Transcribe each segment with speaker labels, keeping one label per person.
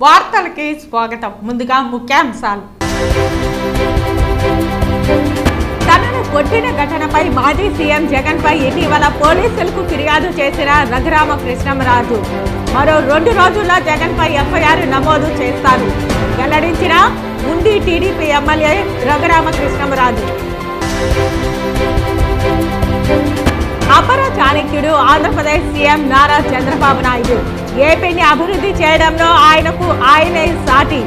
Speaker 1: వార్తలకి స్వాగతం. ముందుగా ముఖ్యాంశాలు. తనను కొట్టిన ఘటనపై మాజీ సీఎం జగన్ పై ఇటీవల పోలీసులకు ఫిర్యాదు చేసిన రఘురామకృష్ణంరాజు మరో 2 రోజుల్లో జగన్ పై ఎఫ్ఐఆర్ నమోదు చేస్తారు వెల్లడించిన ఉండి టీడీపీ ఎమ్మెల్యే రఘురామకృష్ణంరాజు. అపర చాణక్యుడు ఆంధ్రప్రదేశ్ సీఎం నారా చంద్రబాబు నాయుడు. ఏపీని అభివృద్ధి చేయడంలో ఆయనే సాటి.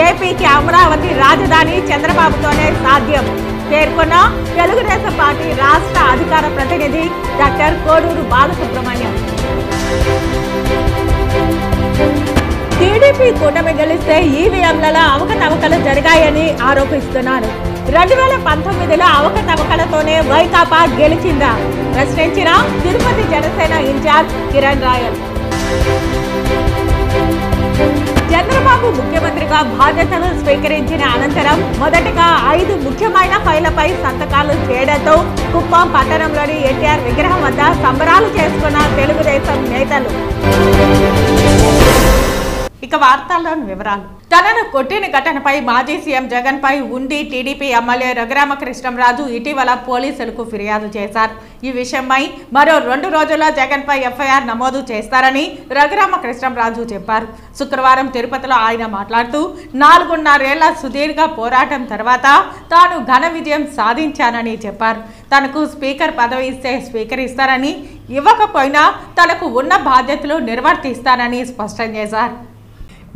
Speaker 1: ఏపీకి అమరావతి రాజధాని చంద్రబాబుతోనే సాధ్యం పేర్కొన్న తెలుగుదేశం పార్టీ రాష్ట్ర అధికార ప్రతినిధి డాక్టర్ కోడూరు బాలసుబ్రహ్మణ్యం. టీడీపీ కూటమి గెలిస్తే ఈవీఎంలలో అవకతవకలు జరిగాయని ఆరోపిస్తున్నారు. 2019లో అవకతవకలతోనే వైకాపా గెలిచిందా ప్రశ్నించిన తిరుపతి జనసేన ఇన్ఛార్జ్ కిరణ్ రాయల్. చంద్రబాబు ముఖ్యమంత్రిగా బాధ్యతలు స్వీకరించిన అనంతరం మొదటగా 5 ముఖ్యమైన ఫైళ్లపై సంతకాలు చేయడంతో కుప్పం పట్టణంలోని ఎన్టీఆర్ విగ్రహం వద్ద సంబరాలు చేసుకున్న తెలుగుదేశం నేతలు. ఇక వార్తల్లోని వివరాలు. తనను కొట్టిన ఘటనపై మాజీ సీఎం జగన్ పై ఉండి టీడీపీ ఎమ్మెల్యే రఘురామకృష్ణంరాజు ఇటీవల పోలీసులకు ఫిర్యాదు చేశారు. ఈ విషయమై మరో 2 రోజుల్లో జగన్ పై ఎఫ్ఐఆర్ నమోదు చేస్తారని రఘురామకృష్ణంరాజు చెప్పారు. శుక్రవారం తిరుపతిలో ఆయన మాట్లాడుతూ 4.5 ఏళ్ల సుదీర్ఘ పోరాటం తర్వాత తాను ఘన విజయం సాధించానని చెప్పారు. తనకు స్పీకర్ పదవి ఇస్తే స్వీకరిస్తారని, ఇవ్వకపోయినా తనకు ఉన్న బాధ్యతలు నిర్వర్తిస్తానని స్పష్టం చేశారు.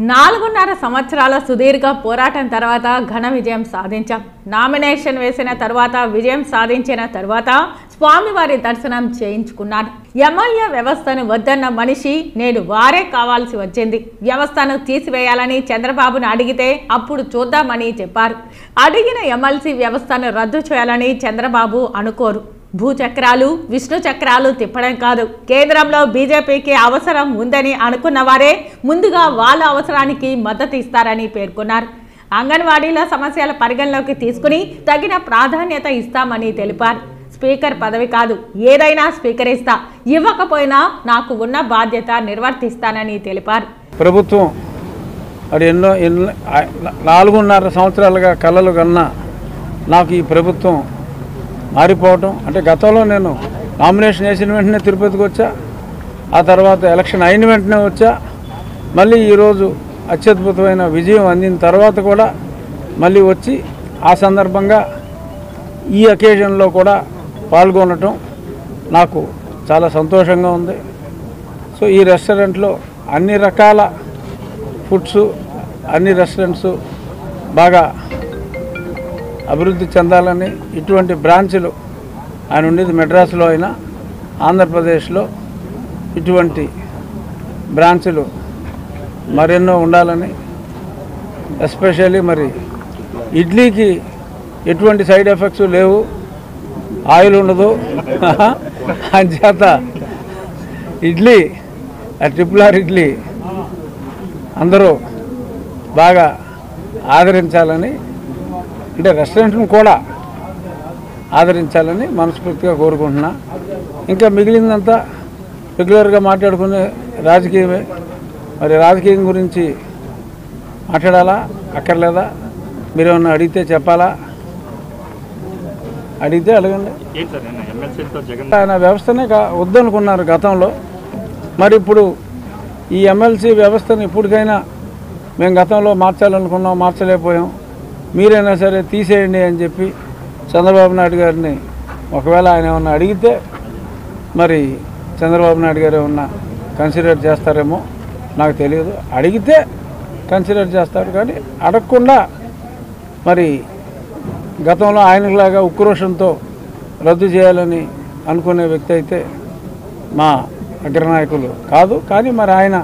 Speaker 1: 4.5 సంవత్సరాల సుదీర్ఘ పోరాటం తర్వాత ఘన విజయం సాధించాం. నామినేషన్ వేసిన తర్వాత విజయం సాధించిన తర్వాత స్వామివారి దర్శనం చేయించుకున్నాను. ఎమ్మెల్యే వ్యవస్థను వద్దన్న మనిషి నేను వారే కావాల్సి వచ్చింది. వ్యవస్థను తీసివేయాలని చంద్రబాబును అడిగితే అప్పుడు చూద్దామని చెప్పారు. అడిగిన ఎమ్మెల్సీ వ్యవస్థను రద్దు చేయాలని చంద్రబాబు అనుకోరు. భూచక్రాలు విష్ణు చక్రాలు తిప్పడం కాదు. కేంద్రంలో బీజేపీకి అవసరం ఉందని అనుకున్న వారే ముందుగా వాళ్ళ అవసరానికి మద్దతు ఇస్తారని పేర్కొన్నారు. అంగన్వాడీల సమస్యల పరిగణలోకి తీసుకుని తగిన ప్రాధాన్యత ఇస్తామని తెలిపారు. స్పీకర్ పదవి కాదు, ఏదైనా స్వీకరిస్తా, ఇవ్వకపోయినా నాకు ఉన్న బాధ్యత నిర్వర్తిస్తానని తెలిపారు.
Speaker 2: ప్రభుత్వం అది ఎన్నో 4.5 సంవత్సరాలుగా కలలు కన్నా నాకు ఈ ప్రభుత్వం మారిపోవటం అంటే, గతంలో నేను నామినేషన్ వేసిన వెంటనే తిరుపతికి వచ్చా, ఆ తర్వాత ఎలక్షన్ అయిన వెంటనే వచ్చా, మళ్ళీ ఈరోజు అత్యద్భుతమైన విజయం అందిన తర్వాత కూడా మళ్ళీ వచ్చి ఆ సందర్భంగా ఈ అకేషన్లో కూడా పాల్గొనటం నాకు చాలా సంతోషంగా ఉంది. సో ఈ రెస్టారెంట్లో అన్ని రకాల ఫుడ్స్, అన్ని రెస్టారెంట్స్ బాగా అభివృద్ధి చెందాలని, ఇటువంటి బ్రాంచ్లు ఆయన ఉండేది మెడ్రాస్లో అయినా ఆంధ్రప్రదేశ్లో ఇటువంటి బ్రాంచ్లు మరెన్నో ఉండాలని, ఎస్పెషల్లీ మరి ఇడ్లీకి ఎటువంటి సైడ్ ఎఫెక్ట్స్ లేవు, ఆయిల్ ఉండదు, అంచేత ఇడ్లీ RRR ఇడ్లీ అందరూ బాగా ఆదరించాలని, అంటే రెస్టారెంట్ను కూడా ఆదరించాలని మనస్ఫూర్తిగా కోరుకుంటున్నా. ఇంకా మిగిలిందంతా రెగ్యులర్గా మాట్లాడుకునే రాజకీయమే. మరి రాజకీయం గురించి మాట్లాడాలా అక్కర్లేదా? మీరేమన్నా అడిగితే చెప్పాలా? అడిగితే అడగండి. ఆయన వ్యవస్థనే వద్దనుకున్నారు గతంలో. మరి ఇప్పుడు ఈ ఎమ్మెల్సీ వ్యవస్థను ఇప్పటికైనా మేము గతంలో మార్చాలనుకున్నాం, మార్చలేకపోయాం, మీరైనా సరే తీసేయండి అని చెప్పి చంద్రబాబు నాయుడు గారిని ఒకవేళ ఆయన ఏమన్నా అడిగితే మరి చంద్రబాబు నాయుడు గారు ఏమన్నా కన్సిడర్ చేస్తారేమో నాకు తెలియదు. అడిగితే కన్సిడర్ చేస్తారు, కానీ అడగకుండా మరి గతంలో ఆయనలాగా ఉక్రోషంతో రద్దు చేయాలని అనుకునే వ్యక్తి అయితే మా అగ్రనాయకులు కాదు. కానీ మరి ఆయన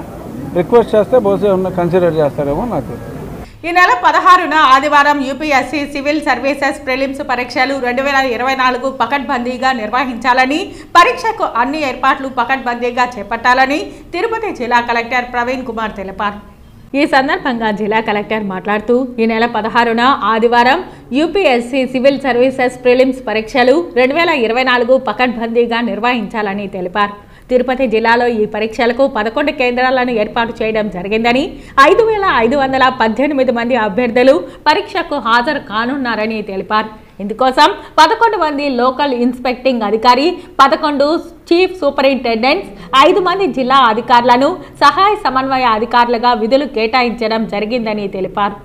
Speaker 2: రిక్వెస్ట్ చేస్తే బహుశా ఏమన్నా కన్సిడర్ చేస్తారేమో నాకు తెలియదు.
Speaker 1: ఈ నెల 16న ఆదివారం యూపీఎస్సీ సివిల్ సర్వీసెస్ ప్రిలిమ్స్ పరీక్షలు 2024 పకడ్బందీగా నిర్వహించాలని, పరీక్షకు అన్ని ఏర్పాట్లు పకడ్బందీగా చేపట్టాలని తిరుపతి జిల్లా కలెక్టర్ ప్రవీణ్ కుమార్ తెలిపారు. ఈ సందర్భంగా జిల్లా కలెక్టర్ మాట్లాడుతూ ఈ నెల 16న ఆదివారం యూపీఎస్సీ సివిల్ సర్వీసెస్ ప్రిలిమ్స్ పరీక్షలు 2024 పకడ్బందీగా నిర్వహించాలని తెలిపారు. తిరుపతి జిల్లాలో ఈ పరీక్షలకు 11 కేంద్రాలను ఏర్పాటు చేయడం జరిగిందని 5,518 మంది అభ్యర్థులు పరీక్షకు హాజరు కానున్నారని తెలిపారు. ఇందుకోసం 11 మంది లోకల్ ఇన్స్పెక్టింగ్ అధికారి, 11 చీఫ్ సూపరింటెండెంట్స్, 5 మంది జిల్లా అధికారులను సహాయ సమన్వయ అధికారులుగా విధులు కేటాయించడం జరిగిందని తెలిపారు.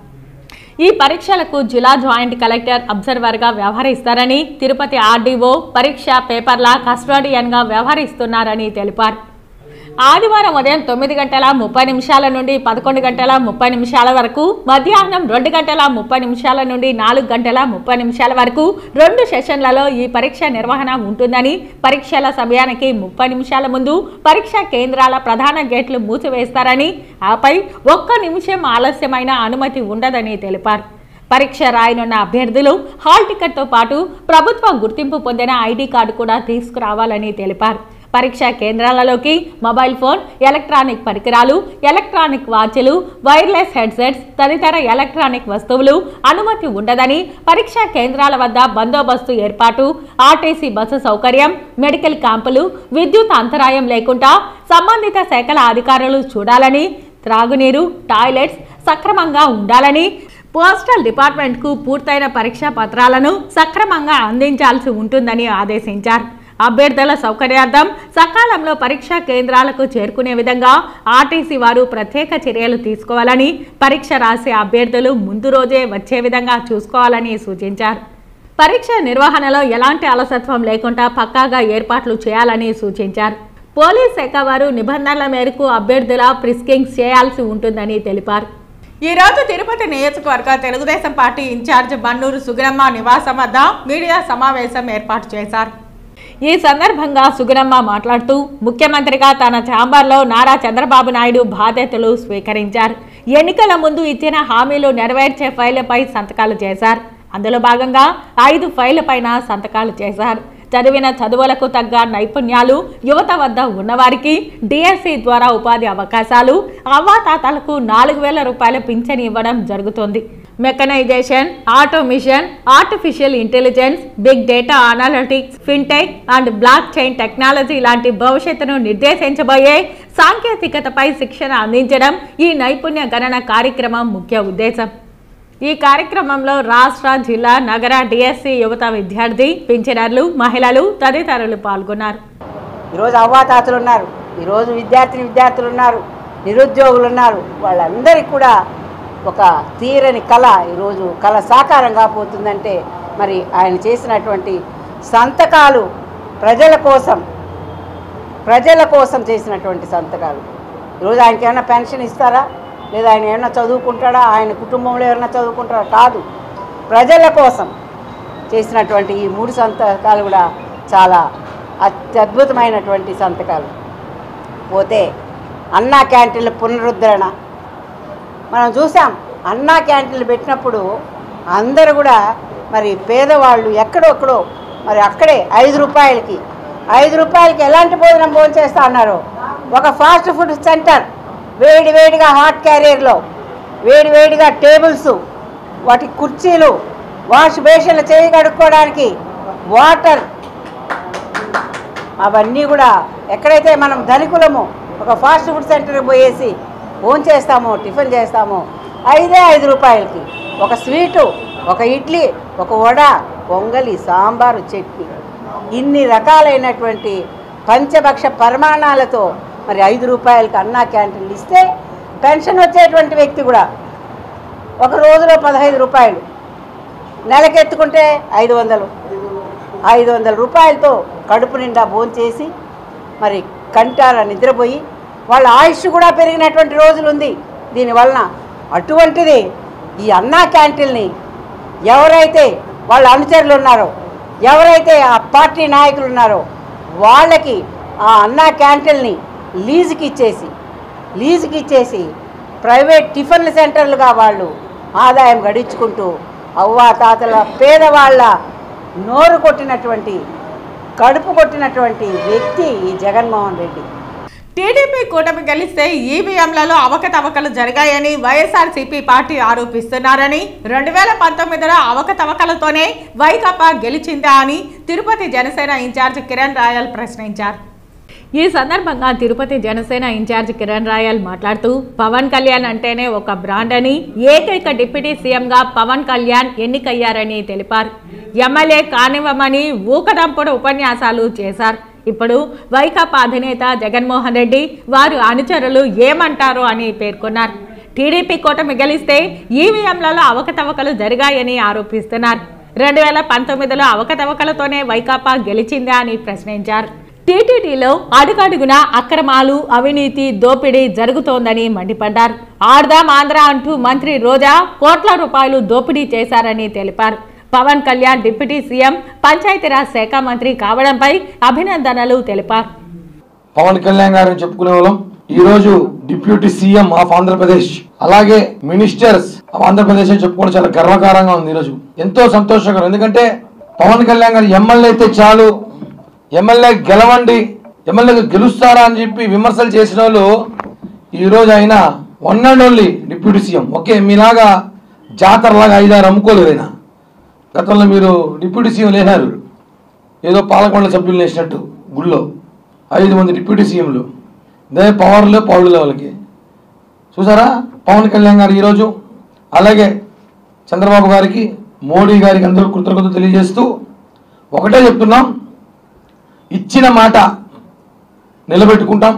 Speaker 1: ఈ పరీక్షలకు జిల్లా జాయింట్ కలెక్టర్ అబ్జర్వర్గా వ్యవహరిస్తారని, తిరుపతి ఆర్డీఓ పరీక్ష పేపర్ల కస్టోడియన్గా వ్యవహరిస్తున్నారని తెలిపారు. ఆదివారం ఉదయం 9 గంటల 30 నిమిషాల నుండి 11 గంటల 30 నిమిషాల వరకు, మధ్యాహ్నం 2 గంటల 30 నిమిషాల నుండి 4 గంటల 30 నిమిషాల వరకు 2 సెషన్లలో ఈ పరీక్ష నిర్వహణ ఉంటుందని, పరీక్షల సమయానికి 30 నిమిషాల ముందు పరీక్షా కేంద్రాల ప్రధాన గేట్లు మూసివేస్తారని, ఆపై 1 నిమిషం ఆలస్యమైన అనుమతి ఉండదని తెలిపారు. పరీక్ష రాయనున్న అభ్యర్థులు హాల్ టికెట్తో పాటు ప్రభుత్వ గుర్తింపు పొందిన ఐడి కార్డు కూడా తీసుకురావాలని తెలిపారు. పరీక్షా కేంద్రాలలోకి మొబైల్ ఫోన్, ఎలక్ట్రానిక్ పరికరాలు, ఎలక్ట్రానిక్ వాచ్లు, వైర్లెస్ హెడ్సెట్స్ తదితర ఎలక్ట్రానిక్ వస్తువులు అనుమతి ఉండదని, పరీక్షా కేంద్రాల వద్ద బందోబస్తు ఏర్పాటు, ఆర్టీసీ బస్సు సౌకర్యం, మెడికల్ క్యాంపులు, విద్యుత్ అంతరాయం లేకుండా సంబంధిత శాఖల అధికారులు చూడాలని, త్రాగునీరు, టాయిలెట్స్ సక్రమంగా ఉండాలని, పోస్టల్ డిపార్ట్మెంట్కు పూర్తయిన పరీక్షా పత్రాలను సక్రమంగా అందించాల్సి ఉంటుందని ఆదేశించారు. అభ్యర్థుల సౌకర్యార్థం సకాలంలో పరీక్షా కేంద్రాలకు చేరుకునే విధంగా ఆర్టీసీ వారు ప్రత్యేక చర్యలు తీసుకోవాలని, పరీక్ష రాసే అభ్యర్థులు ముందు రోజే వచ్చే విధంగా చూసుకోవాలని సూచించారు. పరీక్ష నిర్వహణలో ఎలాంటి అలసత్వం లేకుండా పక్కాగా ఏర్పాట్లు చేయాలని సూచించారు. పోలీస్ శాఖ వారు నిబంధనల మేరకు అభ్యర్థుల ప్రిస్కింగ్ చేయాల్సి ఉంటుందని తెలిపారు. ఈ రోజు తిరుపతి నియోజకవర్గ తెలుగుదేశం పార్టీ ఇన్ఛార్జ్ బన్నూరు సుగుణమ్మ నివాసం వద్ద మీడియా సమావేశం ఏర్పాటు చేశారు. ఈ సందర్భంగా సుగుణమ్మ మాట్లాడుతూ, ముఖ్యమంత్రిగా తన ఛాంబర్లో నారా చంద్రబాబు నాయుడు బాధ్యతలు స్వీకరించారు. ఎన్నికల ముందు ఇచ్చిన హామీలు నెరవేర్చే ఫైళ్లపై సంతకాలు చేశారు. అందులో భాగంగా 5 ఫైళ్లపైన సంతకాలు చేశారు. చదివిన చదువులకు తగ్గ నైపుణ్యాలు యువత వద్ద ఉన్నవారికి డిఎస్సి ద్వారా ఉపాధి అవకాశాలు, అవ్వాతాతలకు 4,000 రూపాయల పింఛన్ ఇవ్వడం జరుగుతుంది. Mechanisation, automation, artificial intelligence, big data analytics, fintech and blockchain technology లాంటి భవిష్యత్తును నిర్దేశించబోయే సాంకేతికతపై శిక్షణ అందించడం ఈ నైపుణ్య గణన కార్యక్రమం ముఖ్య ఉద్దేశం. ఈ కార్యక్రమంలో రాష్ట్ర, జిల్లా, నగర డిఎస్సి యువత విద్యార్థి, పింఛనర్లు, మహిళలు తదితరులు పాల్గొన్నారు.
Speaker 3: ఈరోజు అవ్వాతాతలు ఉన్నారు, ఈరోజు విద్యార్థులు ఉన్నారు, నిరుద్యోగులు ఉన్నారు. వాళ్ళందరికీ కూడా ఒక తీరని కళ ఈరోజు కళ సాకారం కాబోతుందంటే మరి ఆయన చేసినటువంటి సంతకాలు ప్రజల కోసం చేసినటువంటి సంతకాలు. ఈరోజు ఆయనకి ఏమైనా పెన్షన్ ఇస్తారా, లేదా ఆయన ఏమైనా చదువుకుంటాడా, ఆయన కుటుంబంలో ఏమైనా చదువుకుంటారా? కాదు, ప్రజల కోసం చేసినటువంటి ఈ 3 సంతకాలు కూడా చాలా అత్యద్భుతమైనటువంటి సంతకాలు. పోతే అన్నా క్యాంటీన్ల పునరుద్ధరణ మనం చూసాం. అన్నా క్యాంటీన్లు పెట్టినప్పుడు అందరూ కూడా మరి పేదవాళ్ళు ఎక్కడొక్కడో మరి అక్కడే 5 రూపాయలకి ఎలాంటి భోజనం భోంచేస్తా అన్నారు. ఒక ఫాస్ట్ ఫుడ్ సెంటర్, వేడివేడిగా హాట్ క్యారియర్లో వేడివేడిగా టేబుల్స్, వాటి కుర్చీలు, వాష్ బేషన్లు చేయి కడుక్కోవడానికి వాటర్, అవన్నీ కూడా ఎక్కడైతే మనం ధనికులము ఒక ఫాస్ట్ ఫుడ్ సెంటర్కి పోయేసి భోజనం చేస్తామో, టిఫిన్ చేస్తామో 5 రూపాయలకి ఒక స్వీటు, ఒక ఇడ్లీ, ఒక వడ, పొంగలి, సాంబారు, చట్నీ, ఇన్ని రకాలైనటువంటి పంచభక్ష పరిమాణాలతో మరి 5 రూపాయలకి అన్నా క్యాంటీన్లు ఇస్తే పెన్షన్ వచ్చేటువంటి వ్యక్తి కూడా ఒక రోజులో 15 రూపాయలు, నెలకెత్తుకుంటే 500 రూపాయలతో కడుపు నిండా భోంచేసి మరి కంటార నిద్రపోయి వాళ్ళ ఆయుష్ కూడా పెరిగినటువంటి రోజులు ఉంది దీనివలన. అటువంటిది ఈ అన్నా క్యాంటీన్ని ఎవరైతే వాళ్ళ అనుచరులు ఉన్నారో, ఎవరైతే ఆ పార్టీ నాయకులు ఉన్నారో వాళ్ళకి ఆ అన్నా క్యాంటీన్ని లీజుకి ఇచ్చేసి ప్రైవేట్ టిఫిన్ల సెంటర్లుగా వాళ్ళు ఆదాయం గడించుకుంటూ అవ్వాతాతల పేదవాళ్ళ నోరు కొట్టినటువంటి, కడుపు కొట్టినటువంటి వ్యక్తి ఈ జగన్మోహన్ రెడ్డి.
Speaker 1: టీడీపీ కూటమి గెలిస్తే ఈవీఎంలలో అవకతవకలు జరిగాయని వైఎస్ఆర్సీపీ పార్టీ ఆరోపిస్తున్నారని, 2019లో అవకతవకలతోనే వైకాపా గెలిచిందా అని తిరుపతి జనసేన ఇన్ఛార్జ్ కిరణ్ రాయల్ ప్రశ్నించారు. ఈ సందర్భంగా తిరుపతి జనసేన ఇన్ఛార్జ్ కిరణ్ రాయల్ మాట్లాడుతూ పవన్ కళ్యాణ్ అంటేనే ఒక బ్రాండ్ అని, ఏకైక డిప్యూటీ సీఎంగా పవన్ కళ్యాణ్ ఎన్నికయ్యారని తెలిపారు. ఎమ్మెల్యే కానివ్వమని ఊకదంపుడు ఉపన్యాసాలు చేశారు. ఇప్పుడు వైకాపా అధినేత జగన్మోహన్ రెడ్డి వారు అనుచరులు ఏమంటారో అని పేర్కొన్నారు. టీడీపీ కూటమి గెలిస్తే ఈవీఎంలలో అవకతవకలు జరిగాయని ఆరోపిస్తున్నారు. 2019లో అవకతవకలతోనే వైకాపా గెలిచిందా అని ప్రశ్నించారు. టీటీడీలో అడుగడుగున అక్రమాలు, అవినీతి, దోపిడీ జరుగుతోందని మండిపడ్డారు. ఆర్దాం ఆంధ్ర అంటూ మంత్రి రోజా కోట్ల రూపాయలు దోపిడీ చేశారని తెలిపారు. పవన్ కళ్యాణ్ డిప్యూటీ సీఎం, పంచాయతీరాజ్ శాఖ మంత్రి కావడంపై అభినందనలు తెలిపారు.
Speaker 4: పవన్ కళ్యాణ్ గారిని చెప్పుకునే వాళ్ళం. ఈ రోజు డిప్యూటీ సీఎం ఆఫ్ ఆంధ్రప్రదేశ్, అలాగే మినిస్టర్స్ ఆఫ్ ఆంధ్రప్రదేశ్ అని చెప్పుకోవడం చాలా గర్వకారంగా ఉంది. ఈరోజు ఎంతో సంతోషకరం. ఎందుకంటే పవన్ కళ్యాణ్ గారు ఎమ్మెల్యే అయితే చాలు, ఎమ్మెల్యే గెలవండి, ఎమ్మెల్యేగా గెలుస్తారా అని చెప్పి విమర్శలు చేసిన వాళ్ళు ఈరోజు ఆయన one and only deputy CM. Okay, మీలాగా జాతరలాగా 5-6 అమ్ముకోలేదు ఆయన. గతంలో మీరు డిప్యూటీ సీఎం లేనారు, ఏదో పాలకొండ సభ్యులు వేసినట్టు గుళ్ళో 5 మంది డిప్యూటీ సీఎంలు, అదే పవర్లో పౌరుల వాళ్ళకి చూసారా. పవన్ కళ్యాణ్ గారు ఈరోజు అలాగే చంద్రబాబు గారికి, మోడీ గారికి అందరూ కృతజ్ఞతలు తెలియజేస్తూ ఒకటే చెప్తున్నాం, ఇచ్చిన మాట నిలబెట్టుకుంటాం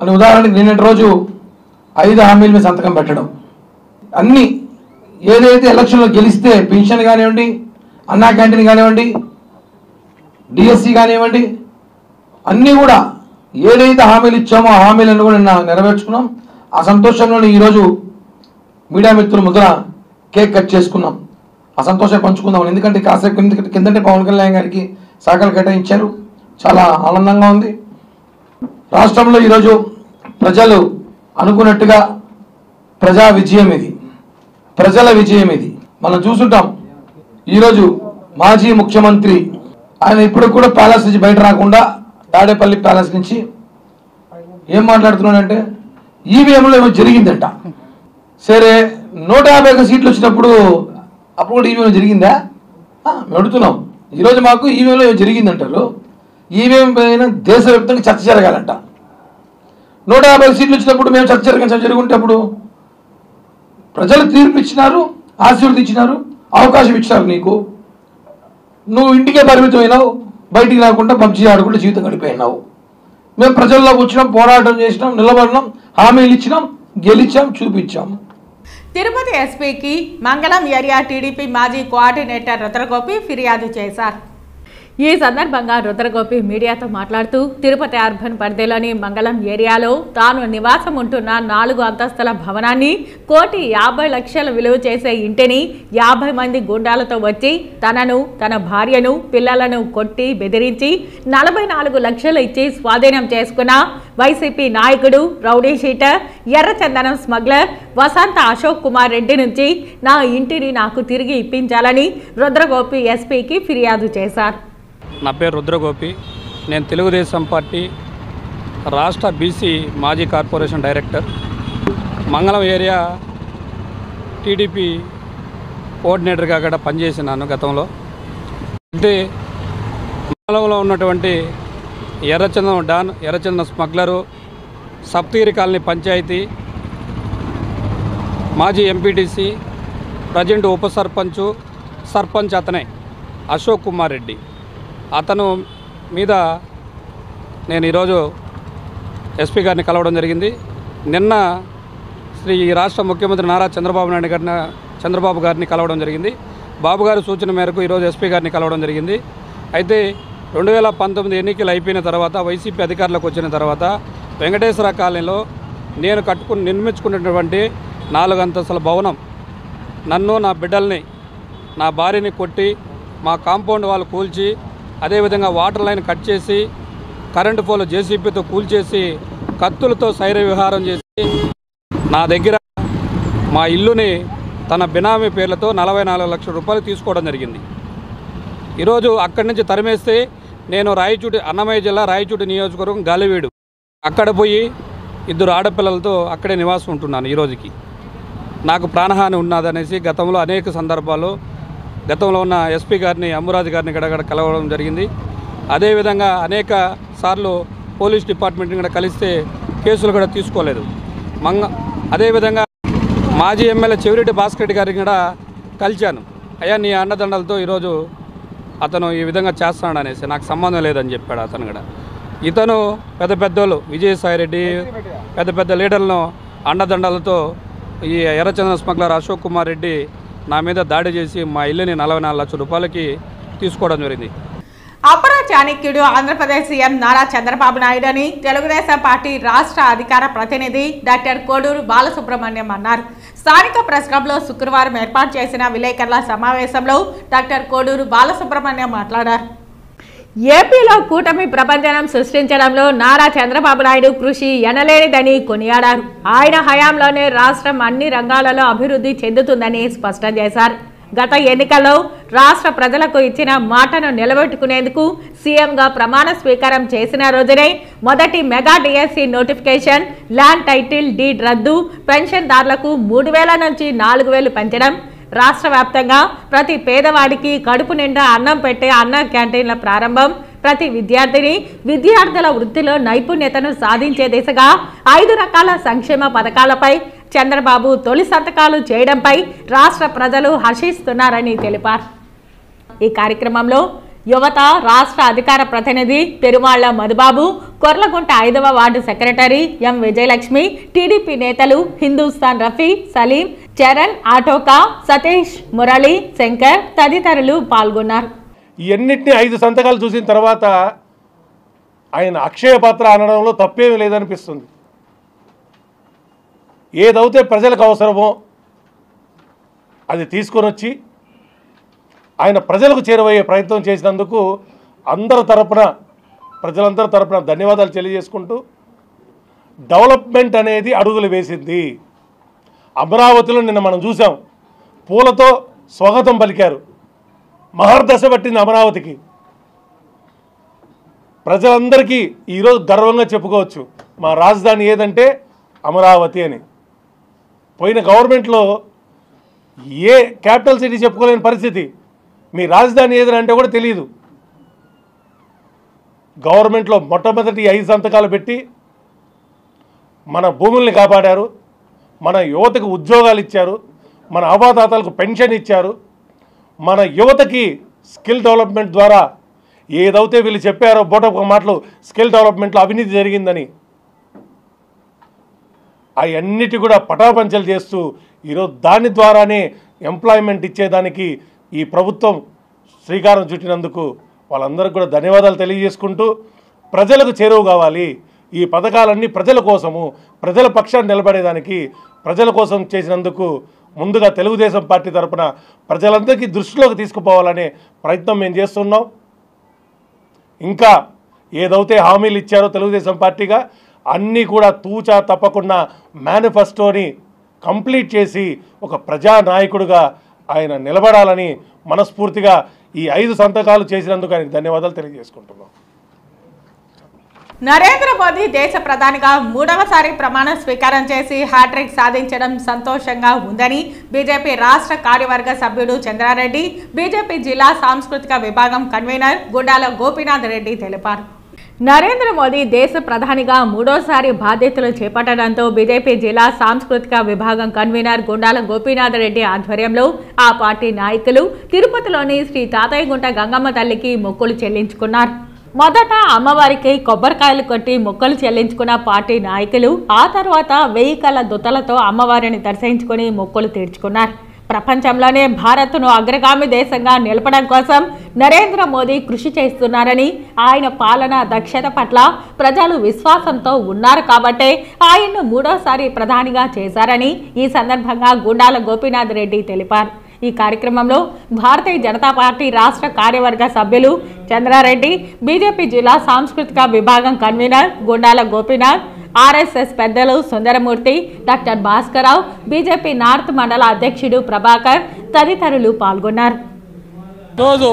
Speaker 4: అని. ఉదాహరణకి నిన్నటి రోజు 5 హామీల మీద సంతకం పెట్టడం, అన్నీ ఏదైతే ఎలక్షన్లో గెలిస్తే పెన్షన్ కానివ్వండి, అన్నా క్యాంటీన్ కానివ్వండి, డిఎస్సి కానివ్వండి, అన్నీ కూడా ఏదైతే హామీలు ఇచ్చామో ఆ హామీలను కూడా నిన్న నెరవేర్చుకున్నాం. ఆ సంతోషంలోనే ఈరోజు మీడియా మిత్రులు ముద్ర కేక్ కట్ చేసుకున్నాం. ఆ సంతోషం పంచుకుందాం. ఎందుకంటే కాసేపు కిందంటే పవన్ కళ్యాణ్ గారికి శాఖలు కేటాయించారు, చాలా ఆనందంగా ఉంది. రాష్ట్రంలో ఈరోజు ప్రజలు అనుకున్నట్టుగా ప్రజా విజయం ఇది, ప్రజల విజయం ఇది. మనం చూసుంటాం. ఈరోజు మాజీ ముఖ్యమంత్రి ఆయన ఇప్పుడు కూడా ప్యాలెస్ నుంచి బయట రాకుండా తాడేపల్లి ప్యాలెస్ నుంచి ఏం మాట్లాడుతున్నాడంటే ఈవీఎంలో ఏమో జరిగిందంట. సరే 151 సీట్లు వచ్చినప్పుడు అప్పుడు కూడా ఈవీఎం జరిగిందా మేము అడుగుతున్నాం. ఈరోజు మాకు ఈవీఎంలో ఏమో జరిగిందంటారు. ఈవీఎం పైన దేశవ్యాప్తంగా చర్చ జరగాలంట. 150 సీట్లు వచ్చినప్పుడు మేము చర్చ జరుగుంటే అప్పుడు ప్రజలు తీర్పు ఇచ్చినారు, ఆశీర్వదించినారు, అవకాశం ఇచ్చినారు. నువ్వు ఇంటికే పరిమితమైనావు, బయటికి రాకుండా పబ్జీ ఆడుకుంటూ జీవితం గడిపోయినావు. మేము ప్రజల్లోకి వచ్చినాం, పోరాటం చేసినాం, నిలబడినాం, హామీలు ఇచ్చినాం, గెలిచాం, చూపించాం.
Speaker 1: తిరుపతి ఎస్పీకి మంగళం ఏరియా టీడీపీ మాజీ కోఆర్డినేటర్ రుద్రగోపి ఫిర్యాదు చేశారు. ఈ సందర్భంగా రుద్రగోపి మీడియాతో మాట్లాడుతూ తిరుపతి అర్బన్ పరిధిలోని మంగళం ఏరియాలో తాను నివాసం ఉంటున్న 4 అంతస్తుల భవనాన్ని, 1,50,00,000 విలువ చేసే ఇంటిని 50 మంది గుండాలతో వచ్చి తనను, తన భార్యను, పిల్లలను కొట్టి బెదిరించి 44 లక్షలు ఇచ్చి స్వాధీనం చేసుకున్న వైసీపీ నాయకుడు, రౌడీ షీటర్, ఎర్రచందనం స్మగ్లర్ వసంత అశోక్ కుమార్ రెడ్డి నుంచి నా ఇంటిని నాకు తిరిగి ఇప్పించాలని రుద్రగోపి ఎస్పీకి ఫిర్యాదు చేశారు.
Speaker 5: నా పేరు రుద్రగోపి. నేను తెలుగుదేశం పార్టీ రాష్ట్ర బీసీ మాజీ కార్పొరేషన్ డైరెక్టర్. మంగళం ఏరియా టీడీపీ కోఆర్డినేటర్గా కూడా పనిచేసినాను గతంలో. అంటే మంగళంలో ఉన్నటువంటి ఎర్రచందనం డాన్, ఎర్రచందనం స్మగ్లరు, సప్తగిరి కాలనీ పంచాయతీ మాజీ ఎంపీటీసీ, ప్రజెంట్ ఉప సర్పంచ్ అతనే అశోక్ కుమార్ రెడ్డి. అతను మీద నేను ఈరోజు ఎస్పీ గారిని కలవడం జరిగింది. నిన్న రాష్ట్ర ముఖ్యమంత్రి నారా చంద్రబాబు గారిని కలవడం జరిగింది. బాబు గారి సూచన మేరకు ఈరోజు ఎస్పీ గారిని కలవడం జరిగింది. అయితే 2019 ఎన్నికలు అయిపోయిన తర్వాత, వైసీపీ అధికారులకు వచ్చిన తర్వాత వెంకటేశ్వర కాలనీలో నేను నిర్మించుకున్నటువంటి 4 అంతస్తుల భవనం నన్ను, నా బిడ్డల్ని, నా భార్యని కొట్టి, మా కాంపౌండ్ వాళ్ళు కూల్చి, అదేవిధంగా వాటర్ లైన్ కట్ చేసి, కరెంటు పోలు జేసీబీతో కూల్చేసి, కత్తులతో శైర విహారం చేసి నా దగ్గర మా ఇల్లుని తన బినామీ పేర్లతో 44 లక్షల రూపాయలు తీసుకోవడం జరిగింది. ఈరోజు అక్కడి నుంచి తరిమేస్తే నేను అన్నమయ్య జిల్లా రాయచూటి నియోజకవర్గం గాలివీడు అక్కడ పోయి 2 ఆడపిల్లలతో అక్కడే నివాసం ఉంటున్నాను. ఈరోజుకి నాకు ప్రాణహాని ఉన్నదనేసి గతంలో అనేక సందర్భాల్లో గతంలో ఉన్న ఎస్పీ గారిని, అమ్మురాజు గారిని గడగడ కలవడం జరిగింది. అదేవిధంగా అనేక సార్లు పోలీస్ డిపార్ట్మెంట్ని కూడా కలిస్తే కేసులు కూడా తీసుకోలేదు. అదేవిధంగా మాజీ ఎమ్మెల్యే చెవిరెడ్డి భాస్కర్ రెడ్డి గారిని కూడా కలిశాను. అయ్యా నీ అండదండలతో ఈరోజు అతను ఈ విధంగా చేస్తున్నాడు అనేసి, నాకు సంబంధం లేదని చెప్పాడు అతను కూడా. ఇతను పెద్ద పెద్దోళ్ళు విజయసాయిరెడ్డి పెద్ద పెద్ద లీడర్లను అండదండలతో ఈ ఎర్రచందన స్మగ్లర్ అశోక్ కుమార్ రెడ్డి నా మీద దాడి చేసి మా ఇల్లుని 44 లక్షల రూపాయలకి తీసుకోవడం జరిగింది.
Speaker 1: అపర చాణక్యుడు ఆంధ్రప్రదేశ్ సీఎం నారా చంద్రబాబు నాయుడు అని తెలుగుదేశం పార్టీ రాష్ట్ర అధికార ప్రతినిధి డాక్టర్ కోడూరు బాలసుబ్రహ్మణ్యం అన్నారు. స్థానిక ప్రెస్ క్లబ్లో శుక్రవారం ఏర్పాటు చేసిన విలేకరుల సమావేశంలో డాక్టర్ కోడూరు బాలసుబ్రహ్మణ్యం మాట్లాడారు. ఏపీలో కూటమి ప్రభంజనం సృష్టించడంలో నారా చంద్రబాబు నాయుడు కృషి ఎనలేనిదని కొనియాడారు. ఆయన హయాంలోనే రాష్ట్రం అన్ని రంగాలలో అభివృద్ధి చెందుతుందని స్పష్టం చేశారు. గత ఎన్నికల్లో రాష్ట్ర ప్రజలకు ఇచ్చిన మాటను నిలబెట్టుకునేందుకు సీఎంగా ప్రమాణ స్వీకారం చేసిన రోజునే మొదటి mega DSC notification, land title deed రద్దు, పెన్షన్దారులకు 3,000 నుంచి 4,000 పెంచడం, రాష్ట్ర వ్యాప్తంగా ప్రతి పేదవాడికి కడుపు నిండా అన్నం పెట్టే అన్న క్యాంటీన్ల ప్రారంభం, ప్రతి విద్యార్థుల వృత్తిలో నైపుణ్యతను సాధించే దిశగా 5 రకాల సంక్షేమ పథకాలపై చంద్రబాబు తొలి సంతకాలు చేయడంపై రాష్ట్ర ప్రజలు హర్షిస్తున్నారని తెలిపారు. ఈ కార్యక్రమంలో యువత రాష్ట్ర అధికార ప్రతినిధి పెరుమాళ్ల మధుబాబు, కొర్లగుంట 5వ ward secretary M Vijayalakshmi, TDP నేతలు హిందూస్థాన్ రఫీ, సలీం, చరణ్, ఆటోకా, సతీష్, మురళి, శంకర్ తదితరులు పాల్గొన్నారు.
Speaker 6: ఇవన్నిటిని 5 సంతకాలు చూసిన తర్వాత ఆయన అక్షయ పాత్ర అనడంలో తప్పేమీ లేదనిపిస్తుంది. ఏదైతే ప్రజలకు అవసరమో అది తీసుకొని వచ్చి ఆయన ప్రజలకు చేరువయ్యే ప్రయత్నం చేసినందుకు ప్రజలందరి తరపున ధన్యవాదాలు తెలియజేసుకుంటూ, డెవలప్మెంట్ అనేది అడుగులు వేసింది. అమరావతిలో నిన్న మనం చూసాం, పూలతో స్వాగతం పలికారు. మహర్దశ పట్టింది అమరావతికి. ప్రజలందరికీ ఈరోజు గర్వంగా చెప్పుకోవచ్చు, మా రాజధాని ఏదంటే అమరావతి అని. పోయిన గవర్నమెంట్లో ఏ క్యాపిటల్ సిటీ చెప్పుకోలేని పరిస్థితి. మీ రాజధాని ఏదంటే కూడా తెలియదు. గవర్నమెంట్లో మొట్టమొదటి 5 సంతకాలు పెట్టి మన భూముల్ని కాపాడారు, మన యువతకు ఉద్యోగాలు ఇచ్చారు, మన అవాతాతలకు పెన్షన్ ఇచ్చారు, మన యువతకి స్కిల్ డెవలప్మెంట్ ద్వారా ఏదైతే వీళ్ళు చెప్పారో బోటపు మాటలు స్కిల్ డెవలప్మెంట్లో అవినీతి జరిగిందని అవన్నిటి కూడా పటాపంచలు చేస్తూ ఈరోజు దాని ద్వారానే ఎంప్లాయ్మెంట్ ఇచ్చేదానికి ఈ ప్రభుత్వం శ్రీకారం చుట్టినందుకు వాళ్ళందరికీ కూడా ధన్యవాదాలు తెలియజేసుకుంటూ, ప్రజలకు చేరువ కావాలి, ఈ పథకాలన్నీ ప్రజల కోసము, ప్రజల పక్షాన్ని నిలబడేదానికి ప్రజల కోసం చేసినందుకు ముందుగా తెలుగుదేశం పార్టీ తరఫున ప్రజలందరికీ దృష్టిలోకి తీసుకుపోవాలనే ప్రయత్నం మేము చేస్తున్నాం. ఇంకా ఏదైతే హామీలు ఇచ్చారో తెలుగుదేశం పార్టీగా అన్నీ కూడా తూచా తప్పకుండా మేనిఫెస్టోని కంప్లీట్ చేసి ఒక ప్రజానాయకుడిగా ఆయన నిలబడాలని మనస్ఫూర్తిగా ఈ 5 సంతకాలు చేసినందుకు ఆయనకు ధన్యవాదాలు తెలియజేసుకుంటున్నాం.
Speaker 1: నరేంద్ర మోదీ దేశ ప్రధానిగా 3వసారి ప్రమాణ స్వీకారం చేసి హ్యాట్రిక్ సాధించడం సంతోషంగా ఉందని బీజేపీ రాష్ట్ర కార్యవర్గ సభ్యుడు చంద్రారెడ్డి, బీజేపీ జిల్లా సాంస్కృతిక విభాగం కన్వీనర్ గుండాల గోపీనాథ్ రెడ్డి తెలిపారు. నరేంద్ర మోదీ దేశ ప్రధానిగా 3వసారి బాధ్యతలు చేపట్టడంతో బీజేపీ జిల్లా సాంస్కృతిక విభాగం కన్వీనర్ గుండాల గోపీనాథ్ రెడ్డి ఆధ్వర్యంలో ఆ పార్టీ నాయకులు తిరుపతిలోని శ్రీ తాతయ్యగుంట గంగమ్మ తల్లికి మొక్కులు చెల్లించుకున్నారు. మొదట అమ్మవారికి కొబ్బరికాయలు కొట్టి మొక్కలు చెల్లించుకున్న పార్టీ నాయకులు ఆ తర్వాత 1000 కళ్ళ దుత్తలతో అమ్మవారిని దర్శించుకుని మొక్కులు తీర్చుకున్నారు. ప్రపంచంలోనే భారత్ను అగ్రగామి దేశంగా నిలపడం కోసం నరేంద్ర మోదీ కృషి చేస్తున్నారని, ఆయన పాలన దక్షత పట్ల ప్రజలు విశ్వాసంతో ఉన్నారు కాబట్టే ఆయన్ను 3వసారి ప్రధానిగా చేశారని ఈ సందర్భంగా గుండాల గోపీనాథ్ రెడ్డి తెలిపారు. ఈ కార్యక్రమంలో భారతీయ జనతా పార్టీ రాష్ట్ర కార్యవర్గ సభ్యులు చంద్రారెడ్డి, బీజేపీ జిల్లా సాంస్కృతిక విభాగం కన్వీనర్ గుండాల గోపీనాథ్, ఆర్ఎస్ఎస్ పెద్దలు Sundaramurthy, doctor Bhaskararao, BJP north మండల అధ్యక్షుడు ప్రభాకర్ తదితరులు పాల్గొన్నారు.
Speaker 5: ఈరోజు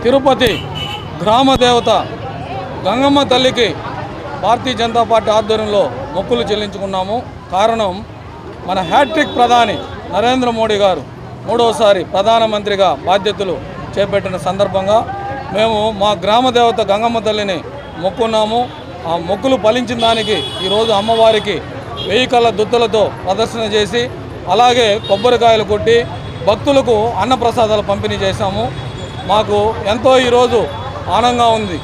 Speaker 5: తిరుపతి గ్రామ దేవత గంగమ్మ తల్లికి భారతీయ జనతా పార్టీ ఆధ్వర్యంలో మొక్కులు చెల్లించుకున్నాము. కారణం మన హ్యాట్రిక్ ప్రధాని నరేంద్ర మోడీ గారు 3వసారి ప్రధానమంత్రిగా బాధ్యతలు చేపట్టిన సందర్భంగా మేము మా గ్రామ దేవత గంగమ్మ తల్లిని మొక్కున్నాము. ఆ మొక్కులు ఫలించిన దానికి ఈరోజు అమ్మవారికి 1000 కళ్ళ దుత్తులతో ప్రదర్శన చేసి అలాగే కొబ్బరికాయలు కొట్టి భక్తులకు అన్నప్రసాదాలు పంపిణీ చేశాము. మాకు ఎంతో ఈరోజు ఆనందంగా ఉంది.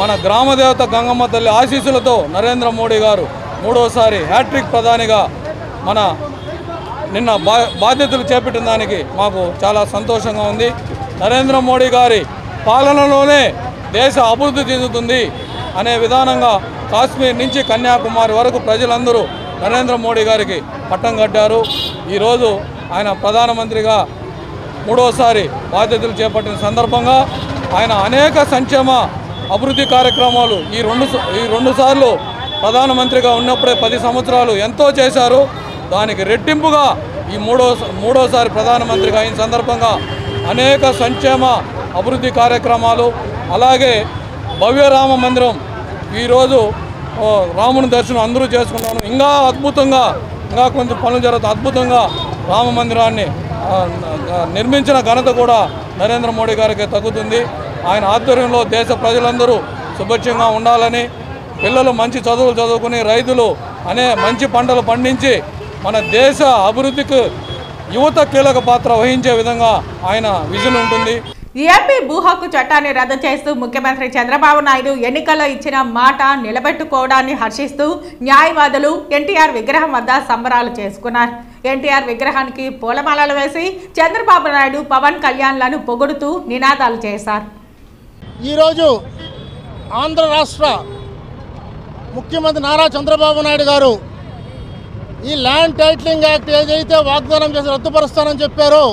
Speaker 5: మన గ్రామదేవత గంగమ్మ తల్లి ఆశీస్సులతో నరేంద్ర మోడీ గారు 3వసారి హ్యాట్రిక్ ప్రధానిగా నిన్న బాధ్యతలు చేపట్టిన దానికి మాకు చాలా సంతోషంగా ఉంది. నరేంద్ర మోడీ గారి పాలనలోనే దేశ అభివృద్ధి చెందుతుంది అనే విధానంగా కాశ్మీర్ నుంచి కన్యాకుమారి వరకు ప్రజలందరూ నరేంద్ర మోడీ గారికి పట్టం కట్టారు. ఈరోజు ఆయన ప్రధానమంత్రిగా 3వసారి బాధ్యతలు చేపట్టిన సందర్భంగా ఆయన అనేక సంక్షేమ అభివృద్ధి కార్యక్రమాలు ఈ రెండు సార్లు ప్రధానమంత్రిగా ఉన్నప్పుడే 10 సంవత్సరాలు ఎంతో చేశారు. దానికి రెట్టింపుగా ఈ మూడోసారి ప్రధానమంత్రిగా అయిన సందర్భంగా అనేక సంక్షేమ అభివృద్ధి కార్యక్రమాలు అలాగే భవ్య రామ మందిరం ఈరోజు రాముని దర్శనం అందరూ చేసుకున్నాను. ఇంకా అద్భుతంగా ఇంకా కొంచెం పనులు జరుగుతాయి. అద్భుతంగా రామ మందిరాన్ని నిర్మించిన ఘనత కూడా నరేంద్ర మోడీ గారికి తగ్గుతుంది. ఆయన ఆధ్వర్యంలో దేశ ప్రజలందరూ సుభిక్షంగా ఉండాలని పిల్లలు మంచి చదువులు చదువుకుని రైతులు మంచి పంటలు పండించి మన దేశ అభివృద్ధికి యువత కీలక పాత్ర వహించే విధంగా ఆయన విజన్ ఉంటుంది.
Speaker 1: ఏపీ భూ హక్కు చట్టాన్ని రద్దు చేస్తూ ముఖ్యమంత్రి చంద్రబాబు నాయుడు ఎన్నికల్లో ఇచ్చిన మాట నిలబెట్టుకోవడాన్ని హర్షిస్తూ న్యాయవాదులు ఎన్టీఆర్ విగ్రహం వద్ద సంబరాలు చేసుకున్నారు. ఎన్టీఆర్ విగ్రహానికి పూలమాలలు వేసి చంద్రబాబు నాయుడు పవన్ కళ్యాణ్లను పొగుడుతూ నినాదాలు చేశారు.
Speaker 7: ఈరోజు ఆంధ్ర రాష్ట్ర ముఖ్యమంత్రి నారా చంద్రబాబు నాయుడు గారు ఈ ల్యాండ్ టైటిలింగ్ యాక్ట్ ఏదైతే వాగ్దానం చేసి రద్దుపరుస్తానని చెప్పారో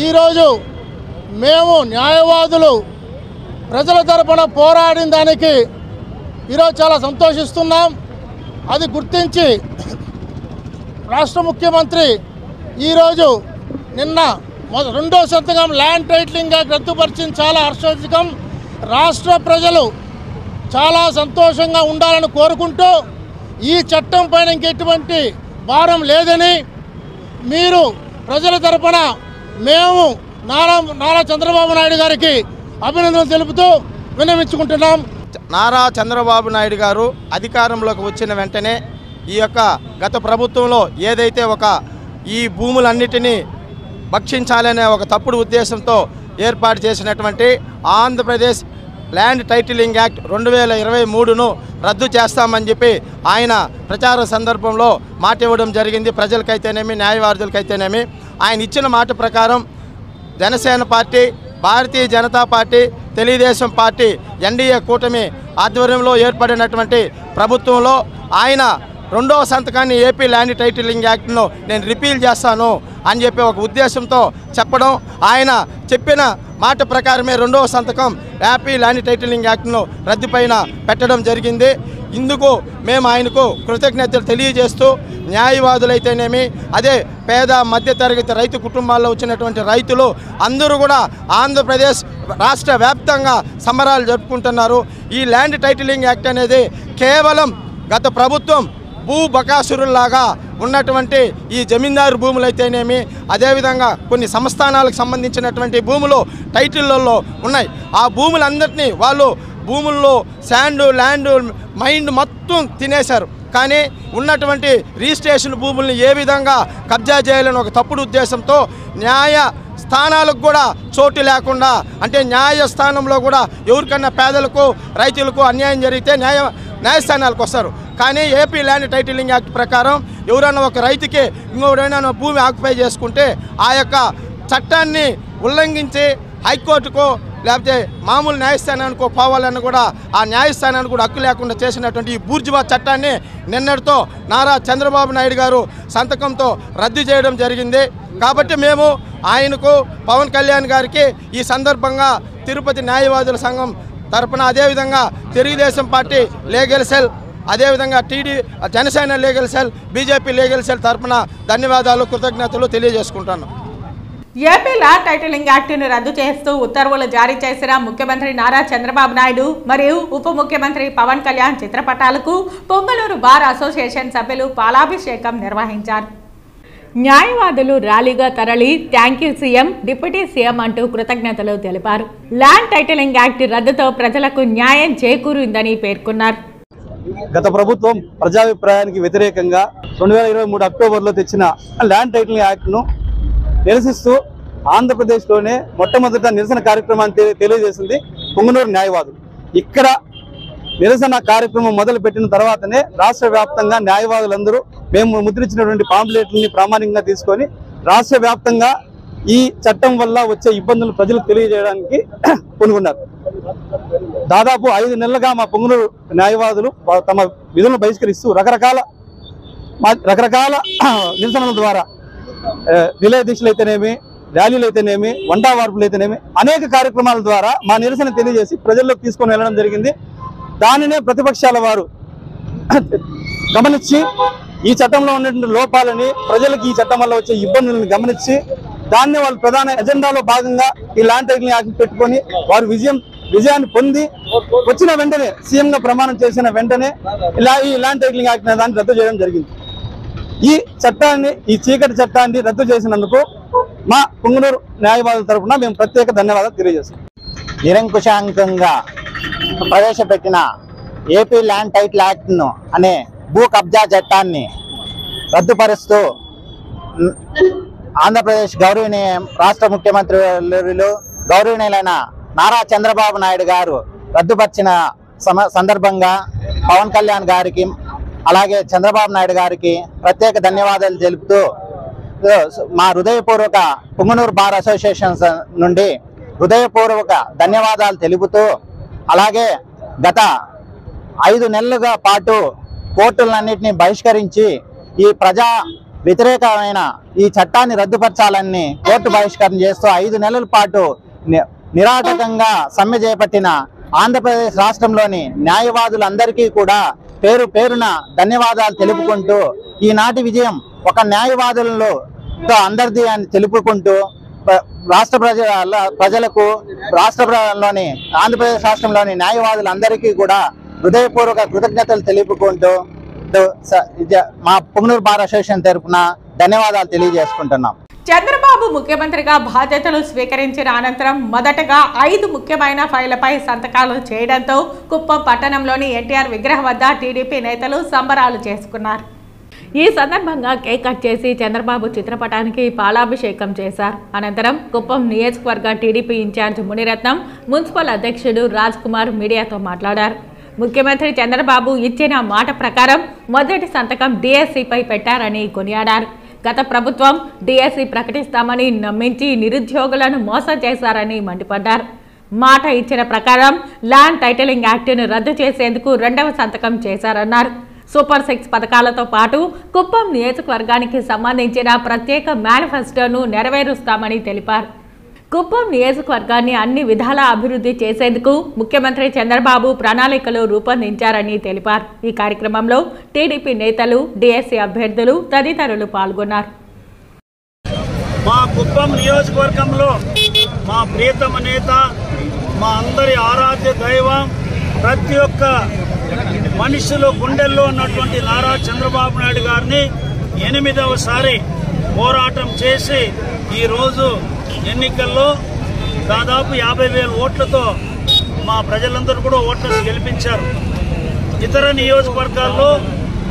Speaker 7: ఈరోజు మేము న్యాయవాదులు ప్రజల తరపున పోరాడిన దానికి ఈరోజు చాలా సంతోషిస్తున్నాం. అది గుర్తించి రాష్ట్ర ముఖ్యమంత్రి ఈరోజు నిన్న 2వ సంతకం ల్యాండ్ టైటిలింగ్ యాక్ట్ రద్దుపరిచింది చాలా హర్షోద్గం. రాష్ట్ర ప్రజలు చాలా సంతోషంగా ఉండాలని కోరుకుంటూ ఈ చట్టం పైన ఇంకెటువంటి భారం లేదని మీరు ప్రజల తరపున మేము నారా చంద్రబాబు నాయుడు గారికి అభినందనలు తెలుపుతూ విన్నవించుకుంటున్నాం.
Speaker 8: నారా చంద్రబాబు నాయుడు గారు అధికారంలోకి వచ్చిన వెంటనే ఈ యొక్క గత ప్రభుత్వంలో ఏదైతే ఈ భూములన్నిటినీ భక్షించాలనే ఒక తప్పుడు ఉద్దేశంతో ఏర్పాటు చేసినటువంటి ఆంధ్రప్రదేశ్ ల్యాండ్ టైటిలింగ్ యాక్ట్ 2023ను రద్దు చేస్తామని చెప్పి ఆయన ప్రచార సందర్భంలో మాట ఇవ్వడం జరిగింది. ప్రజలకైతేనేమి న్యాయవాదులకైతేనేమి ఆయన ఇచ్చిన మాట ప్రకారం Janasena party, Bharatiya Janata party, Telugu Desam party NDA కూటమి ఆధ్వర్యంలో ఏర్పడినటువంటి ప్రభుత్వంలో ఆయన 2వ సంతకాన్ని ఏపీ ల్యాండ్ టైటిలింగ్ యాక్ట్ను నేను రిపీల్ చేస్తాను అని చెప్పి ఒక ఉద్దేశంతో చెప్పడం, ఆయన చెప్పిన మాట ప్రకారమే 2వ సంతకం ఏపీ ల్యాండ్ టైటిలింగ్ యాక్ట్ను రద్దుపైన పెట్టడం జరిగింది. ఇందుకు మేము ఆయనకు కృతజ్ఞతలు తెలియజేస్తూ న్యాయవాదులైతేనేమి అదే పేద మధ్యతరగతి రైతు కుటుంబాల్లో వచ్చినటువంటి రైతులు అందరూ కూడా ఆంధ్రప్రదేశ్ రాష్ట్ర వ్యాప్తంగా సంబరాలు జరుపుకుంటున్నారు. ఈ ల్యాండ్ టైటిలింగ్ యాక్ట్ అనేది కేవలం గత ప్రభుత్వం భూ బకాసురుల్లాగా ఉన్నటువంటి ఈ జమీందారు భూములు అయితేనేమి అదేవిధంగా కొన్ని సంస్థానాలకు సంబంధించినటువంటి భూములు టైటిళ్లలో ఉన్నాయి. ఆ భూములందరినీ వాళ్ళు భూముల్లో శాండ్, ల్యాండ్, మైండ్ మొత్తం తినేశారు. కానీ ఉన్నటువంటి రిజిస్ట్రేషన్ భూముల్ని ఏ విధంగా కబ్జా చేయాలని ఒక తప్పుడు ఉద్దేశంతో న్యాయ స్థానాలకు కూడా చోటు లేకుండా, అంటే న్యాయస్థానంలో కూడా ఎవరికన్నా పేదలకు రైతులకు అన్యాయం జరిగితే న్యాయస్థానాలకు వస్తారు. కానీ ఏపీ ల్యాండ్ టైటిలింగ్ యాక్ట్ ప్రకారం ఎవరైనా ఒక రైతుకి ఇంకొకరైనా భూమి ఆక్యుపై చేసుకుంటే ఆ యొక్క చట్టాన్ని ఉల్లంఘించి హైకోర్టుకో లేకపోతే మామూలు న్యాయస్థానానికో పోవాలని కూడా ఆ న్యాయస్థానానికి కూడా హక్కు లేకుండా చేసినటువంటి ఈ బూర్జువా చట్టాన్ని నిన్నటితో నారా చంద్రబాబు నాయుడు గారు సంతకంతో రద్దు చేయడం జరిగింది. కాబట్టి మేము ఆయనకు పవన్ కళ్యాణ్ గారికి ఈ సందర్భంగా తిరుపతి న్యాయవాదుల సంఘం తరపున అదేవిధంగా తెలుగుదేశం పార్టీ లీగల్ సెల్ అదేవిధంగా Janasena legal cell BJP legal cell తరపున ధన్యవాదాలు కృతజ్ఞతలు తెలియజేసుకుంటాను.
Speaker 1: ఏపీ ల్యాండ్ టైటిలింగ్ యాక్ట్ను రద్దు చేస్తూ ఉత్తర్వులు జారీ చేసిన ముఖ్యమంత్రి నారా చంద్రబాబు నాయుడు మరియు ఉప ముఖ్యమంత్రి పవన్ కళ్యాణ్ చిత్రపటాలకు పొంగలూరు బార్ అసోసియేషన్ సభ్యులు పాలాభిషేకం నిర్వహించారు. న్యాయవాదులు ర్యాలీగా తరలి thank you CM, deputy CM అంటూ కృతజ్ఞతలు తెలిపారు. ల్యాండ్ టైటిలింగ్ యాక్ట్ రద్దుతో ప్రజలకు న్యాయం చేకూరిందని పేర్కొన్నారు.
Speaker 9: గత ప్రభుత్వం ప్రజాభిప్రాయానికి వ్యతిరేకంగా 2023 అక్టోబర్లో తెచ్చిన ల్యాండ్ టైటిలింగ్ యాక్ట్ను నిరసిస్తూ ఆంధ్రప్రదేశ్లోనే మొట్టమొదట నిరసన కార్యక్రమాన్ని తెలియజేసింది పుంగనూరు న్యాయవాదులు. ఇక్కడ నిరసన కార్యక్రమం మొదలు పెట్టిన తర్వాతనే రాష్ట్ర వ్యాప్తంగా న్యాయవాదులందరూ మేము ముద్రించినటువంటి పాంప్లెట్లని ప్రామాణికంగా తీసుకొని రాష్ట్ర వ్యాప్తంగా ఈ చట్టం వల్ల వచ్చే ఇబ్బందులు ప్రజలకు తెలియజేయడానికి పూనుకున్నారు. దాదాపు 5 నెలలుగా మా పుంగనూరు న్యాయవాదులు తమ విధులను బహిష్కరిస్తూ రకరకాల నిరసనల ద్వారా రిలే దీక్షలు అయితేనేమి, ర్యాలీలు అయితేనేమి, వంటా వార్పులు అయితేనేమి అనేక కార్యక్రమాల ద్వారా మా నిరసన తెలియజేసి ప్రజల్లోకి తీసుకొని వెళ్ళడం జరిగింది. దానినే ప్రతిపక్షాల వారు గమనించి ఈ చట్టంలో ఉన్నటువంటి లోపాలని, ప్రజలకు ఈ చట్టం వల్ల వచ్చే ఇబ్బందులను గమనించి దాన్ని వాళ్ళ ప్రధాన ఎజెండాలో భాగంగా ఈ ల్యాండ్ టైటిలింగ్ యాక్ట్ పెట్టుకొని వారు విజయాన్ని పొంది వచ్చిన వెంటనే సీఎంగా ప్రమాణం చేసిన వెంటనే ఈ ల్యాండ్ టైటిలింగ్ యాక్ట్ దాన్ని రద్దు చేయడం జరిగింది. ఈ చీకటి చట్టాన్ని రద్దు చేసినందుకు మా పుంగనూరు న్యాయవాదుల తరఫున మేము ప్రత్యేక ధన్యవాదాలు తెలియజేస్తాం.
Speaker 10: నిరంకుశాంకంగా ప్రవేశపెట్టిన ఏపీ ల్యాండ్ టైటిల్ యాక్ట్ను అనే భూ కబ్జా చట్టాన్ని రద్దుపరుస్తూ ఆంధ్రప్రదేశ్ గౌరవనీయ రాష్ట్ర ముఖ్యమంత్రి గౌరవనీయులైన నారా చంద్రబాబు నాయుడు గారు రద్దుపరిచిన సందర్భంగా పవన్ కళ్యాణ్ గారికి అలాగే చంద్రబాబు నాయుడు గారికి ప్రత్యేక ధన్యవాదాలు తెలుపుతూ మా హృదయపూర్వక పుంగనూరు బార్ అసోసియేషన్ నుండి హృదయపూర్వక ధన్యవాదాలు తెలుపుతూ అలాగే గత 5 నెలలుగా పాటు కోర్టులన్నింటినీ బహిష్కరించి ఈ ప్రజా వ్యతిరేకమైన ఈ చట్టాన్ని రద్దుపరచాలని కోర్టు బహిష్కరణ చేస్తూ 5 నెలల పాటు నిరాటకంగా సమ్మె చేపట్టిన ఆంధ్రప్రదేశ్ రాష్ట్రంలోని న్యాయవాదులందరికీ కూడా పేరు పేరున ధన్యవాదాలు తెలుపుకుంటూ ఈనాటి విజయం ఒక న్యాయవాదులలో అందరిది అని తెలుపుకుంటూ రాష్ట్ర ప్రజలకు రాష్ట్రంలోని ఆంధ్రప్రదేశ్ రాష్ట్రంలోని న్యాయవాదులందరికీ కూడా హృదయపూర్వక కృతజ్ఞతలు తెలుపుకుంటూ మా పుంగనూరు బార్ అసోసియేషన్ తరఫున ధన్యవాదాలు తెలియజేసుకుంటున్నాం.
Speaker 1: చంద్రబాబు ముఖ్యమంత్రిగా బాధ్యతలు స్వీకరించిన అనంతరం మొదటగా 5 ముఖ్యమైన ఫైళ్లపై సంతకాలు చేయడంతో కుప్పం పట్టణంలోని ఎన్టీఆర్ విగ్రహం వద్ద టీడీపీ నేతలు సంబరాలు చేసుకున్నారు. ఈ సందర్భంగా కేక్ కట్ చేసి చంద్రబాబు చిత్రపటానికి పాలాభిషేకం చేశారు. అనంతరం కుప్పం నియోజకవర్గ టీడీపీ ఇన్ఛార్జ్ మునిరత్నం, మున్సిపల్ అధ్యక్షుడు రాజ్ కుమార్ మీడియాతో మాట్లాడారు. ముఖ్యమంత్రి చంద్రబాబు ఇచ్చిన మాట ప్రకారం మొదటి సంతకం డిఎస్సిపై పెట్టారని కొనియాడారు. గత ప్రభుత్వం డిఎస్సి ప్రకటిస్తామని నమ్మించి నిరుద్యోగులను మోసం చేశారని మండిపడ్డారు. మాట ఇచ్చిన ప్రకారం ల్యాండ్ టైటిలింగ్ యాక్ట్ను రద్దు చేసేందుకు 2వ సంతకం చేశారన్నారు. సూపర్ 6 పథకాలతో పాటు కుప్పం నియోజకవర్గానికి సంబంధించిన ప్రత్యేక మేనిఫెస్టోను నెరవేరుస్తామని తెలిపారు. కుప్పం నియోజకవర్గాన్ని అన్ని విధాలా అభివృద్ధి చేసేందుకు ముఖ్యమంత్రి చంద్రబాబు ప్రణాళికలు రూపొందించారని తెలిపారు. ఈ కార్యక్రమంలో టీడీపీ నేతలు, డిఎస్సి అభ్యర్థులు తదితరులు పాల్గొన్నారు.
Speaker 11: మా కుప్పం నియోజకవర్గంలో మా ప్రియతమ నేత, మా అందరి ఆరాధ్య దైవం, ప్రతి ఒక్క మనుషులు గుండెల్లో ఉన్నటువంటి నారా చంద్రబాబు నాయుడు గారిని 8వసారి పోరాటం చేసి ఈరోజు ఎన్నికల్లో దాదాపు 50,000 ఓట్లతో మా ప్రజలందరూ కూడా ఓట్లను గెలిపించారు. ఇతర నియోజకవర్గాల్లో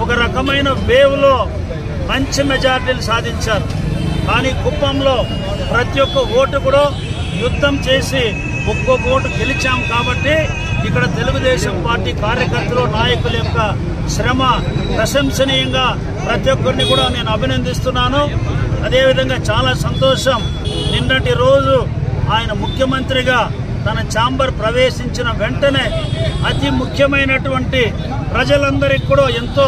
Speaker 11: ఒక రకమైన వేవ్లో మంచి మెజార్టీలు సాధించారు. కానీ కుప్పంలో ప్రతి ఒక్క ఓటు కూడా యుద్ధం చేసి ఒక్కొక్క ఓటు గెలిచాం. కాబట్టి ఇక్కడ తెలుగుదేశం పార్టీ కార్యకర్తలు, నాయకుల యొక్క శ్రమ ప్రశంసనీయంగా ప్రతి ఒక్కరిని కూడా నేను అభినందిస్తున్నాను. అదేవిధంగా చాలా సంతోషం, నిన్నటి రోజు ఆయన ముఖ్యమంత్రిగా తన ఛాంబర్ ప్రవేశించిన వెంటనే అతి ముఖ్యమైనటువంటి ప్రజలందరికీ కూడా ఎంతో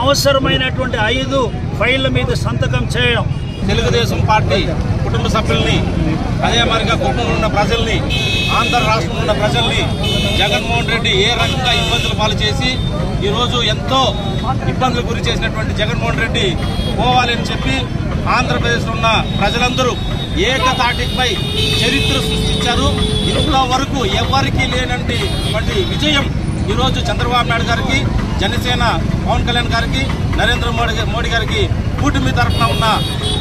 Speaker 11: అవసరమైనటువంటి 5 ఫైళ్ల మీద సంతకం చేయడం.
Speaker 12: తెలుగుదేశం పార్టీ కుటుంబ సభ్యుల్ని, అదే మరిగా కుటుంబంలో ఉన్న ప్రజల్ని, ఆంధ్ర రాష్ట్రంలో ఉన్న ప్రజల్ని జగన్మోహన్ రెడ్డి ఏ రకంగా ఇబ్బందులు పాలు చేసి ఈరోజు ఎంతో ఇబ్బందులు గురి చేసినటువంటి జగన్మోహన్ రెడ్డి పోవాలని చెప్పి ఆంధ్రప్రదేశ్లో ఉన్న ప్రజలందరూ ఏకతాటిపై చరిత్ర సృష్టించారు. ఇంతవరకు ఎవరికీ లేనటువంటి విజయం ఈరోజు చంద్రబాబు నాయుడు గారికి, జనసేన పవన్ కళ్యాణ్ గారికి, నరేంద్ర మోడీ గారికి కూటమి తరఫున ఉన్న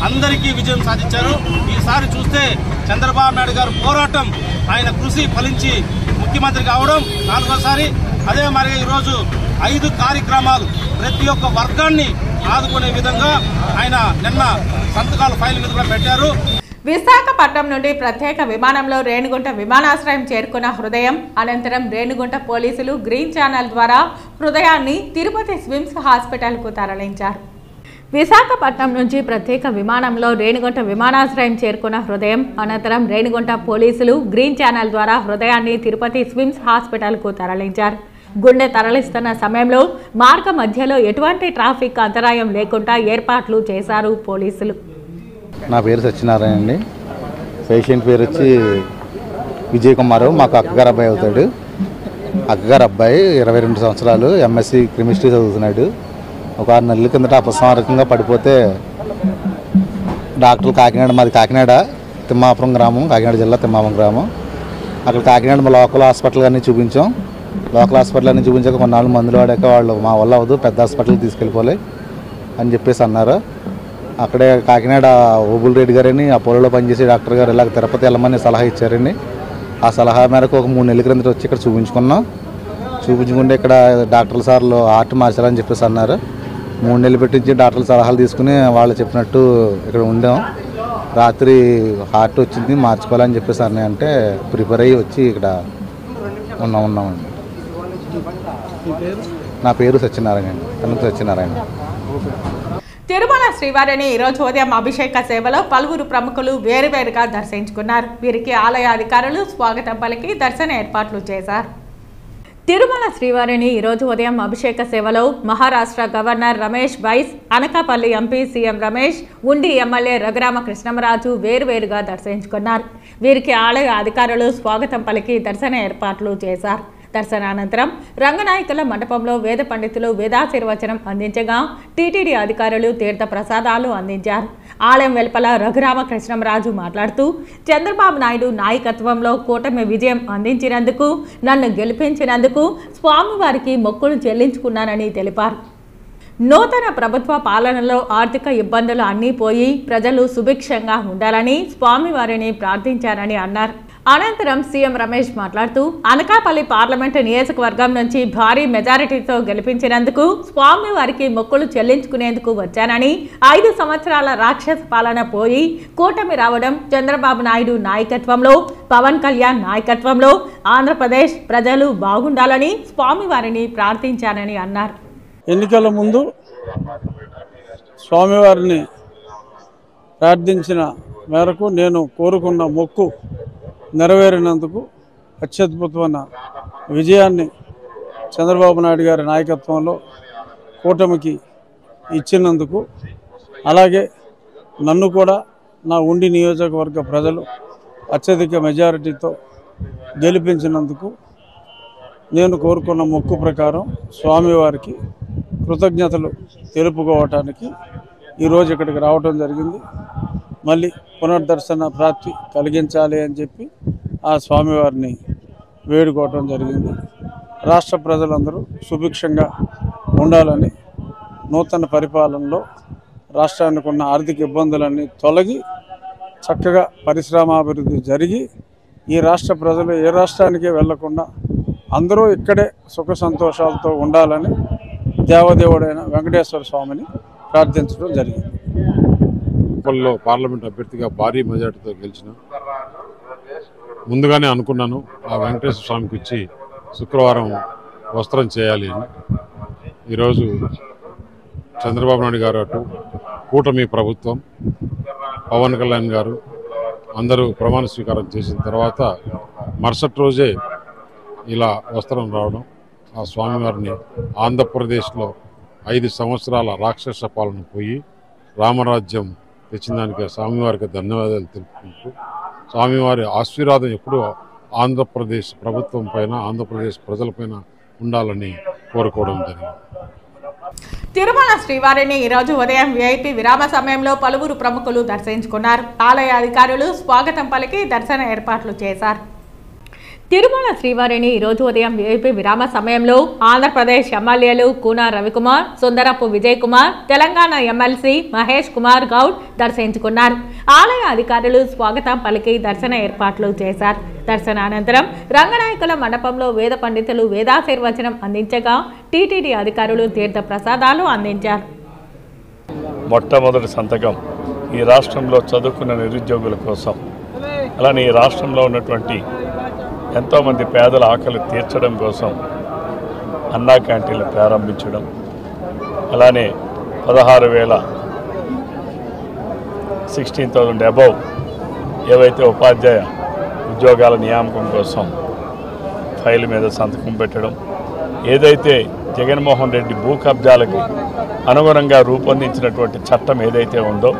Speaker 12: అందరికీ విజయం సాధించారు. ఈసారి చూస్తే చంద్రబాబు నాయుడు గారు పోరాటం, ఆయన కృషి ఫలించి ముఖ్యమంత్రి కావడం 4వ సారి. అదే మరి ఈరోజు 5 కార్యక్రమాలు ప్రతి ఒక్క వర్గాన్ని ఆదుకునే విధంగా ఆయన నిన్న సంతకాల ఫైల్ మీద కూడా పెట్టారు.
Speaker 1: విశాఖపట్నం నుండి ప్రత్యేక విమానంలో రేణిగుంట విమానాశ్రయం చేరుకున్న హృదయం అనంతరం రేణిగుంట పోలీసులు గ్రీన్ ఛానల్ ద్వారా హృదయాన్ని తిరుపతి స్విమ్స్ హాస్పిటల్కు తరలించారు. విశాఖపట్నం నుంచి ప్రత్యేక విమానంలో రేణిగుంట విమానాశ్రయం చేరుకున్న హృదయం అనంతరం రేణిగుంట పోలీసులు గ్రీన్ ఛానల్ ద్వారా హృదయాన్ని తిరుపతి స్విమ్స్ హాస్పిటల్కు తరలించారు. గుండె తరలిస్తున్న సమయంలో మార్గ మధ్యలో ఎటువంటి ట్రాఫిక్ అంతరాయం లేకుండా ఏర్పాట్లు చేశారు పోలీసులు.
Speaker 13: నా పేరు సత్యనారాయణ అండి. పేషెంట్ పేరు వచ్చి విజయ్ కుమార్. మాకు అక్కగారు అబ్బాయి అవుతాడు. అక్కగారు అబ్బాయి 22 సంవత్సరాలు, ఎంఎస్సి కెమిస్ట్రీ చదువుతున్నాడు. ఒక 6 నెలల కిందట అపస్మారకంగా పడిపోతే డాక్టర్లు కాకినాడ, మాది కాకినాడ తిమ్మాపురం గ్రామం, కాకినాడ జిల్లా తిమ్మాపురం గ్రామం. అక్కడ కాకినాడ లోకల్ హాస్పిటల్ అన్నీ చూపించాం. లోకల్ హాస్పిటల్ అన్నీ చూపించాక కొన్నాళ్ళు మందులు వాడాక వాళ్ళు మా వల్ల అవ్వదు, పెద్ద హాస్పిటల్కి తీసుకెళ్ళిపోలే అని చెప్పేసి అన్నారు. అక్కడే కాకినాడ ఓబుల్ రెడ్డి గారని అపోలోలో పనిచేసే డాక్టర్ గారు ఇలాగ తిరుపతి వెళ్ళమని సలహా ఇచ్చారండి. ఆ సలహా మేరకు ఒక 3 నెలల క్రిందట వచ్చి ఇక్కడ చూపించుకున్నాం. చూపించుకుంటే ఇక్కడ డాక్టర్ల సార్లు హార్ట్ మార్చాలని చెప్పేసి అన్నారు. 3 నెలలు పెట్టించి డాక్టర్ల సలహాలు తీసుకుని వాళ్ళు చెప్పినట్టు ఇక్కడ ఉండాం. రాత్రి హార్ట్ వచ్చింది, మార్చుకోవాలని చెప్పేసి అన్నయ్య అంటే ప్రిపేర్ అయ్యి వచ్చి ఇక్కడ ఉన్నామండి. నా పేరు సత్యనారాయణ అండి. తనకు సత్యనారాయణ.
Speaker 1: తిరుమల శ్రీవారిని ఈరోజు ఉదయం అభిషేక సేవలో పలువురు ప్రముఖులు వేరువేరుగా దర్శించుకున్నారు. వీరికి ఆలయ అధికారులు స్వాగతం పలికి దర్శన ఏర్పాట్లు చేశారు. తిరుమల శ్రీవారిని ఈరోజు ఉదయం అభిషేక సేవలో Maharashtra governor Ramesh Bais, Anakapalli MP CM Ramesh, Undi MLA Raghurama Krishnam Raju వేరువేరుగా దర్శించుకున్నారు. వీరికి ఆలయ అధికారులు స్వాగతం పలికి దర్శన ఏర్పాట్లు చేశారు. దర్శనానంతరం రంగనాయకుల మండపంలో వేద పండితులు వేదాశీర్వచనం అందించగా టీటీడీ అధికారులు తీర్థ ప్రసాదాలు అందించారు. ఆలయం వెలుపల రఘురామకృష్ణంరాజు మాట్లాడుతూ చంద్రబాబు నాయుడు నాయకత్వంలో కూటమి విజయం అందించినందుకు, నన్ను గెలిపించినందుకు స్వామివారికి మొక్కులు చెల్లించుకున్నానని తెలిపారు. నూతన ప్రభుత్వ పాలనలో ఆర్థిక ఇబ్బందులు అన్నీ పోయి ప్రజలు సుభిక్షంగా ఉండాలని స్వామివారిని ప్రార్థించారని అన్నారు. అనంతరం సీఎం రమేష్ మాట్లాడుతూ అనకాపల్లి పార్లమెంటు నియోజకవర్గం నుంచి భారీ మెజారిటీతో గెలిపించినందుకు స్వామివారికి మొక్కులు చెల్లించుకునేందుకు వచ్చానని, 5 సంవత్సరాల రాక్షస పాలన పోయి కూటమి రావడం, చంద్రబాబు నాయుడు నాయకత్వంలో, పవన్ కళ్యాణ్ నాయకత్వంలో ఆంధ్రప్రదేశ్ ప్రజలు బాగుండాలని స్వామివారిని ప్రార్థించానని అన్నారు.
Speaker 2: ఎన్నికల ముందు స్వామివారిని ప్రార్థించిన మేరకు నేను కోరుకున్న మొక్కు నెరవేరినందుకు అత్యద్భుతమైన విజయాన్ని చంద్రబాబు నాయుడు గారి నాయకత్వంలో కూటమికి ఇచ్చినందుకు, అలాగే నన్ను కూడా నా ఉండి నియోజకవర్గ ప్రజలు అత్యధిక మెజారిటీతో గెలిపించినందుకు నేను కోరుకున్న మొక్కు ప్రకారం స్వామివారికి కృతజ్ఞతలు తెలుపుకోవటానికి ఈరోజు ఇక్కడికి రావటం జరిగింది. మళ్ళీ పునర్దర్శన ప్రాప్తి కలిగించాలి అని చెప్పి ఆ స్వామివారిని వేడుకోవటం జరిగింది. రాష్ట్ర ప్రజలందరూ సుభిక్షంగా ఉండాలని, నూతన పరిపాలనలో రాష్ట్రానికి ఉన్న ఆర్థిక ఇబ్బందులన్నీ తొలగి చక్కగా పరిశ్రమాభివృద్ధి జరిగి ఈ రాష్ట్ర ప్రజలు ఏ రాష్ట్రానికి వెళ్లకుండా అందరూ ఇక్కడే సుఖ సంతోషాలతో ఉండాలని దేవదేవుడైన వెంకటేశ్వర స్వామిని ప్రార్థించడం జరిగింది.
Speaker 14: పార్లమెంట్ అభ్యర్థిగా భారీ మెజార్టీతో గెలిచిన ముందుగానే అనుకున్నాను ఆ వెంకటేశ్వర స్వామికి ఇచ్చి శుక్రవారం వస్త్రం చేయాలి అని. ఈరోజు చంద్రబాబు నాయుడు గారు అటు కూటమి ప్రభుత్వం, పవన్ కళ్యాణ్ గారు అందరూ ప్రమాణ స్వీకారం చేసిన తర్వాత మరుసటి రోజే ఇలా వస్త్రం రావడం, ఆ స్వామివారిని ఆంధ్రప్రదేశ్లో 5 సంవత్సరాల రాక్షస పాలన పోయి రామరాజ్యం తెచ్చిన దానికి స్వామివారికి ధన్యవాదాలు తెలుపుకుంటూ, స్వామివారి ఆశీర్వాదం ఎప్పుడూ ఆంధ్రప్రదేశ్ ప్రభుత్వం పైన, ఆంధ్రప్రదేశ్ ప్రజలపైన ఉండాలని కోరుకోవడం జరిగింది.
Speaker 1: తిరుమల శ్రీవారిని ఈరోజు ఉదయం విఐపి విరామ సమయంలో పలువురు ప్రముఖులు దర్శించుకున్నారు. ఆలయ అధికారులు స్వాగతం పలికి దర్శన ఏర్పాట్లు చేశారు. తిరుమల శ్రీవారిని ఈరోజు ఉదయం విఐపి విరామ సమయంలో ఆంధ్రప్రదేశ్ ఎమ్మెల్యేలు కూన రవికుమార్, సుందరపు విజయ్ కుమార్, తెలంగాణ ఎమ్మెల్సీ మహేష్ కుమార్ గౌడ్ దర్శించుకున్నారు. ఆలయ అధికారులు స్వాగతం పలికి దర్శన ఏర్పాట్లు చేశారు. దర్శనానంతరం రంగనాయకుల మండపంలో వేద పండితులు వేదాశీర్వచనం అందించగా టీటీడీ అధికారులు తీర్థ ప్రసాదాలు అందించారు.
Speaker 15: మొట్టమొదటి సంతకం ఈ రాష్ట్రంలో చదువుకున్న నిరుద్యోగుల కోసం, అలానే ఈ రాష్ట్రంలో ఉన్నటువంటి ఎంతోమంది పేదల ఆకలి తీర్చడం కోసం అన్నా క్యాంటీన్లు ప్రారంభించడం, అలానే 16,000 అబౌవ్ ఏవైతే ఉపాధ్యాయ ఉద్యోగాల నియామకం కోసం ఫైల్ మీద సంతకం పెట్టడం, ఏదైతే జగన్మోహన్ రెడ్డి భూ కబ్జాలకు అనుగుణంగా రూపొందించినటువంటి చట్టం ఏదైతే ఉందో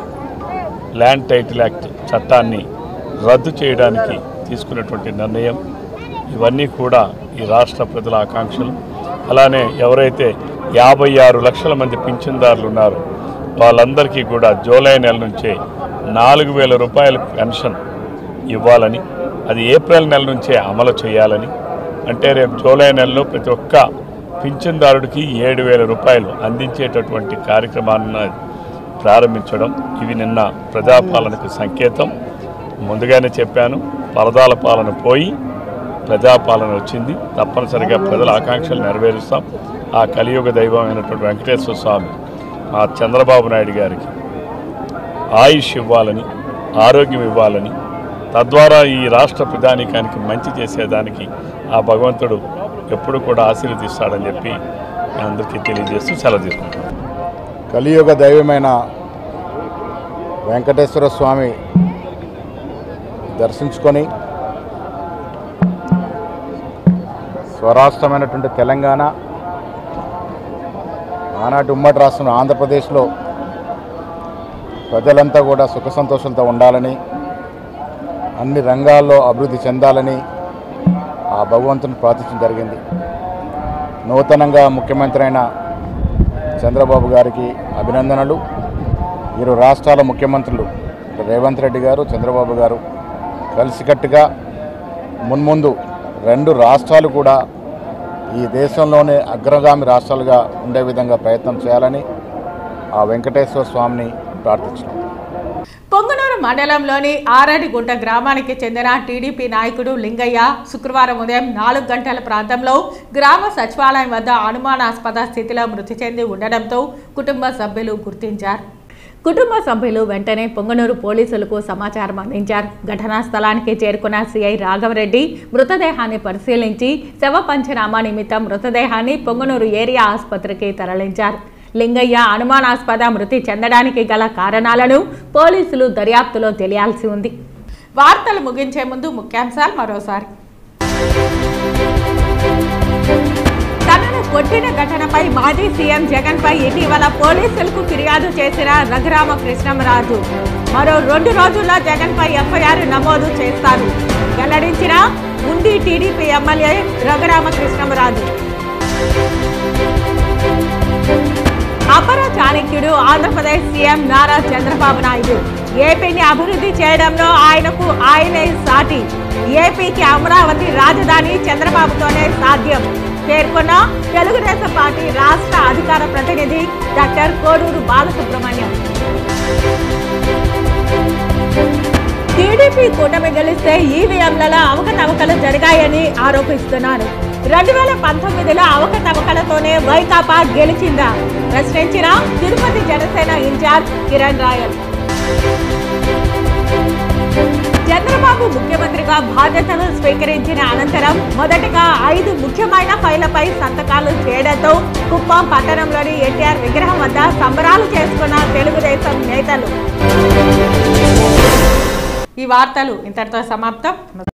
Speaker 15: ల్యాండ్ టైటిల్ యాక్ట్ చట్టాన్ని రద్దు చేయడానికి తీసుకున్నటువంటి నిర్ణయం, ఇవన్నీ కూడా ఈ రాష్ట్ర ప్రజల ఆకాంక్షలు. అలానే ఎవరైతే 56 లక్షల మంది పింఛన్దారులు ఉన్నారో వాళ్ళందరికీ కూడా జూలై నెల నుంచే 4,000 రూపాయల పెన్షన్ ఇవ్వాలని, అది ఏప్రిల్ నెల నుంచే అమలు చేయాలని, అంటే రేపు జూలై నెలలో ప్రతి ఒక్క పింఛన్దారుడికి 7,000 రూపాయలు అందించేటటువంటి కార్యక్రమాన్ని ప్రారంభించడం, ఇవి నిన్న ప్రజాపాలనకు సంకేతం. ముందుగానే చెప్పాను, పరదాల పాలన పోయి ప్రజాపాలన వచ్చింది. తప్పనిసరిగా ప్రజల ఆకాంక్షలు నెరవేరుస్తాం. ఆ కలియుగ దైవం అయినటువంటి వెంకటేశ్వర స్వామి ఆ చంద్రబాబు నాయుడు గారికి ఆయుష్ ఇవ్వాలని, ఆరోగ్యం ఇవ్వాలని, తద్వారా ఈ రాష్ట్ర ప్రజానీకానికి మంచి చేసేదానికి ఆ భగవంతుడు ఎప్పుడు కూడా ఆశీర్వదిస్తాడని చెప్పి అందరికీ తెలియజేస్తూ సెలవు తీసుకుంటాను.
Speaker 16: కలియుగ దైవమైన వెంకటేశ్వర స్వామి దర్శించుకొని స్వరాష్ట్రమైనటువంటి తెలంగాణ, ఆనాటి ఉమ్మడి రాష్ట్రం ఆంధ్రప్రదేశ్లో ప్రజలంతా కూడా సుఖ సంతోషంతో ఉండాలని, అన్ని రంగాల్లో అభివృద్ధి చెందాలని ఆ భగవంతుని ప్రార్థించడం జరిగింది. నూతనంగా ముఖ్యమంత్రి అయిన చంద్రబాబు గారికి అభినందనలు. ఇరు రాష్ట్రాల ముఖ్యమంత్రులు రేవంత్ రెడ్డి గారు, చంద్రబాబు గారు కలిసికట్టుగా మున్ముందు 2 రాష్ట్రాలు కూడా ఈ దేశంలోనే అగ్రగామి రాష్ట్రాలుగా ఉండే విధంగా ప్రయత్నం చేయాలని ఆ వెంకటేశ్వర స్వామిని ప్రార్థించారు.
Speaker 1: పొంగనూరు మండలంలోని ఆరడిగుంట గ్రామానికి చెందిన టీడీపీ నాయకుడు లింగయ్య శుక్రవారం ఉదయం 4 గంటల ప్రాంతంలో గ్రామ సచివాలయం వద్ద అనుమానాస్పద స్థితిలో మృతి చెంది ఉండడంతో కుటుంబ సభ్యులు గుర్తించారు. కుటుంబ సభ్యులు వెంటనే పొంగనూరు పోలీసులకు సమాచారం అందించారు. ఘటనా స్థలానికి చేరుకున్న సిఐ రాఘవరెడ్డి మృతదేహాన్ని పరిశీలించి శవ పంచనామా నిమిత్తం మృతదేహాన్ని పొంగనూరు ఏరియా ఆసుపత్రికి తరలించారు. లింగయ్య అనుమానాస్పద మృతి చెందడానికి గల కారణాలను పోలీసులు దర్యాప్తులో తెలియాల్సి ఉంది. వార్తలు ముగించే ముందు ముఖ్యాంశాలు మరోసారి. తనను కొట్టిన ఘటనపై మాజీ సీఎం జగన్ పై ఇటీవల పోలీసులకు ఫిర్యాదు చేసిన రఘురామకృష్ణంరాజు మరో 2 రోజుల్లో జగన్ పై ఎఫ్ఐఆర్ నమోదు చేస్తారు వెల్లడించిన ఉండి టీడీపీ ఎమ్మెల్యే రఘురామకృష్ణంరాజు. అపర చాణక్యుడు ఆంధ్రప్రదేశ్ సీఎం నారా చంద్రబాబు నాయుడు. ఏపీని అభివృద్ధి చేయడంలో ఆయనే సాటి. ఏపీకి అమరావతి రాజధాని చంద్రబాబుతోనే సాధ్యం పేర్కొన్న తెలుగుదేశం పార్టీ రాష్ట్ర అధికార ప్రతినిధి డాక్టర్ కోడూరు బాలసుబ్రహ్మణ్యం. టీడీపీ కూటమి గెలిస్తే ఈవీఎంలలో అవకతవకలు జరిగాయని ఆరోపిస్తున్నారు. 2019లో అవకతవకలతోనే వైకాపా గెలిచిందా ప్రశ్నించిన తిరుపతి జనసేన ఇన్ఛార్జ్ కిరణ్ రాయల్. చంద్రబాబు ముఖ్యమంత్రిగా బాధ్యతలు స్వీకరించిన అనంతరం మొదటగా 5 ముఖ్యమైన ఫైళ్లపై సంతకాలు చేయడంతో కుప్పం పట్టణంలోని ఎన్టీఆర్ విగ్రహం వద్ద సంబరాలు చేసుకున్న తెలుగుదేశం నేతలు. ఈ వార్తలు ఇంతటితో సమాప్తం.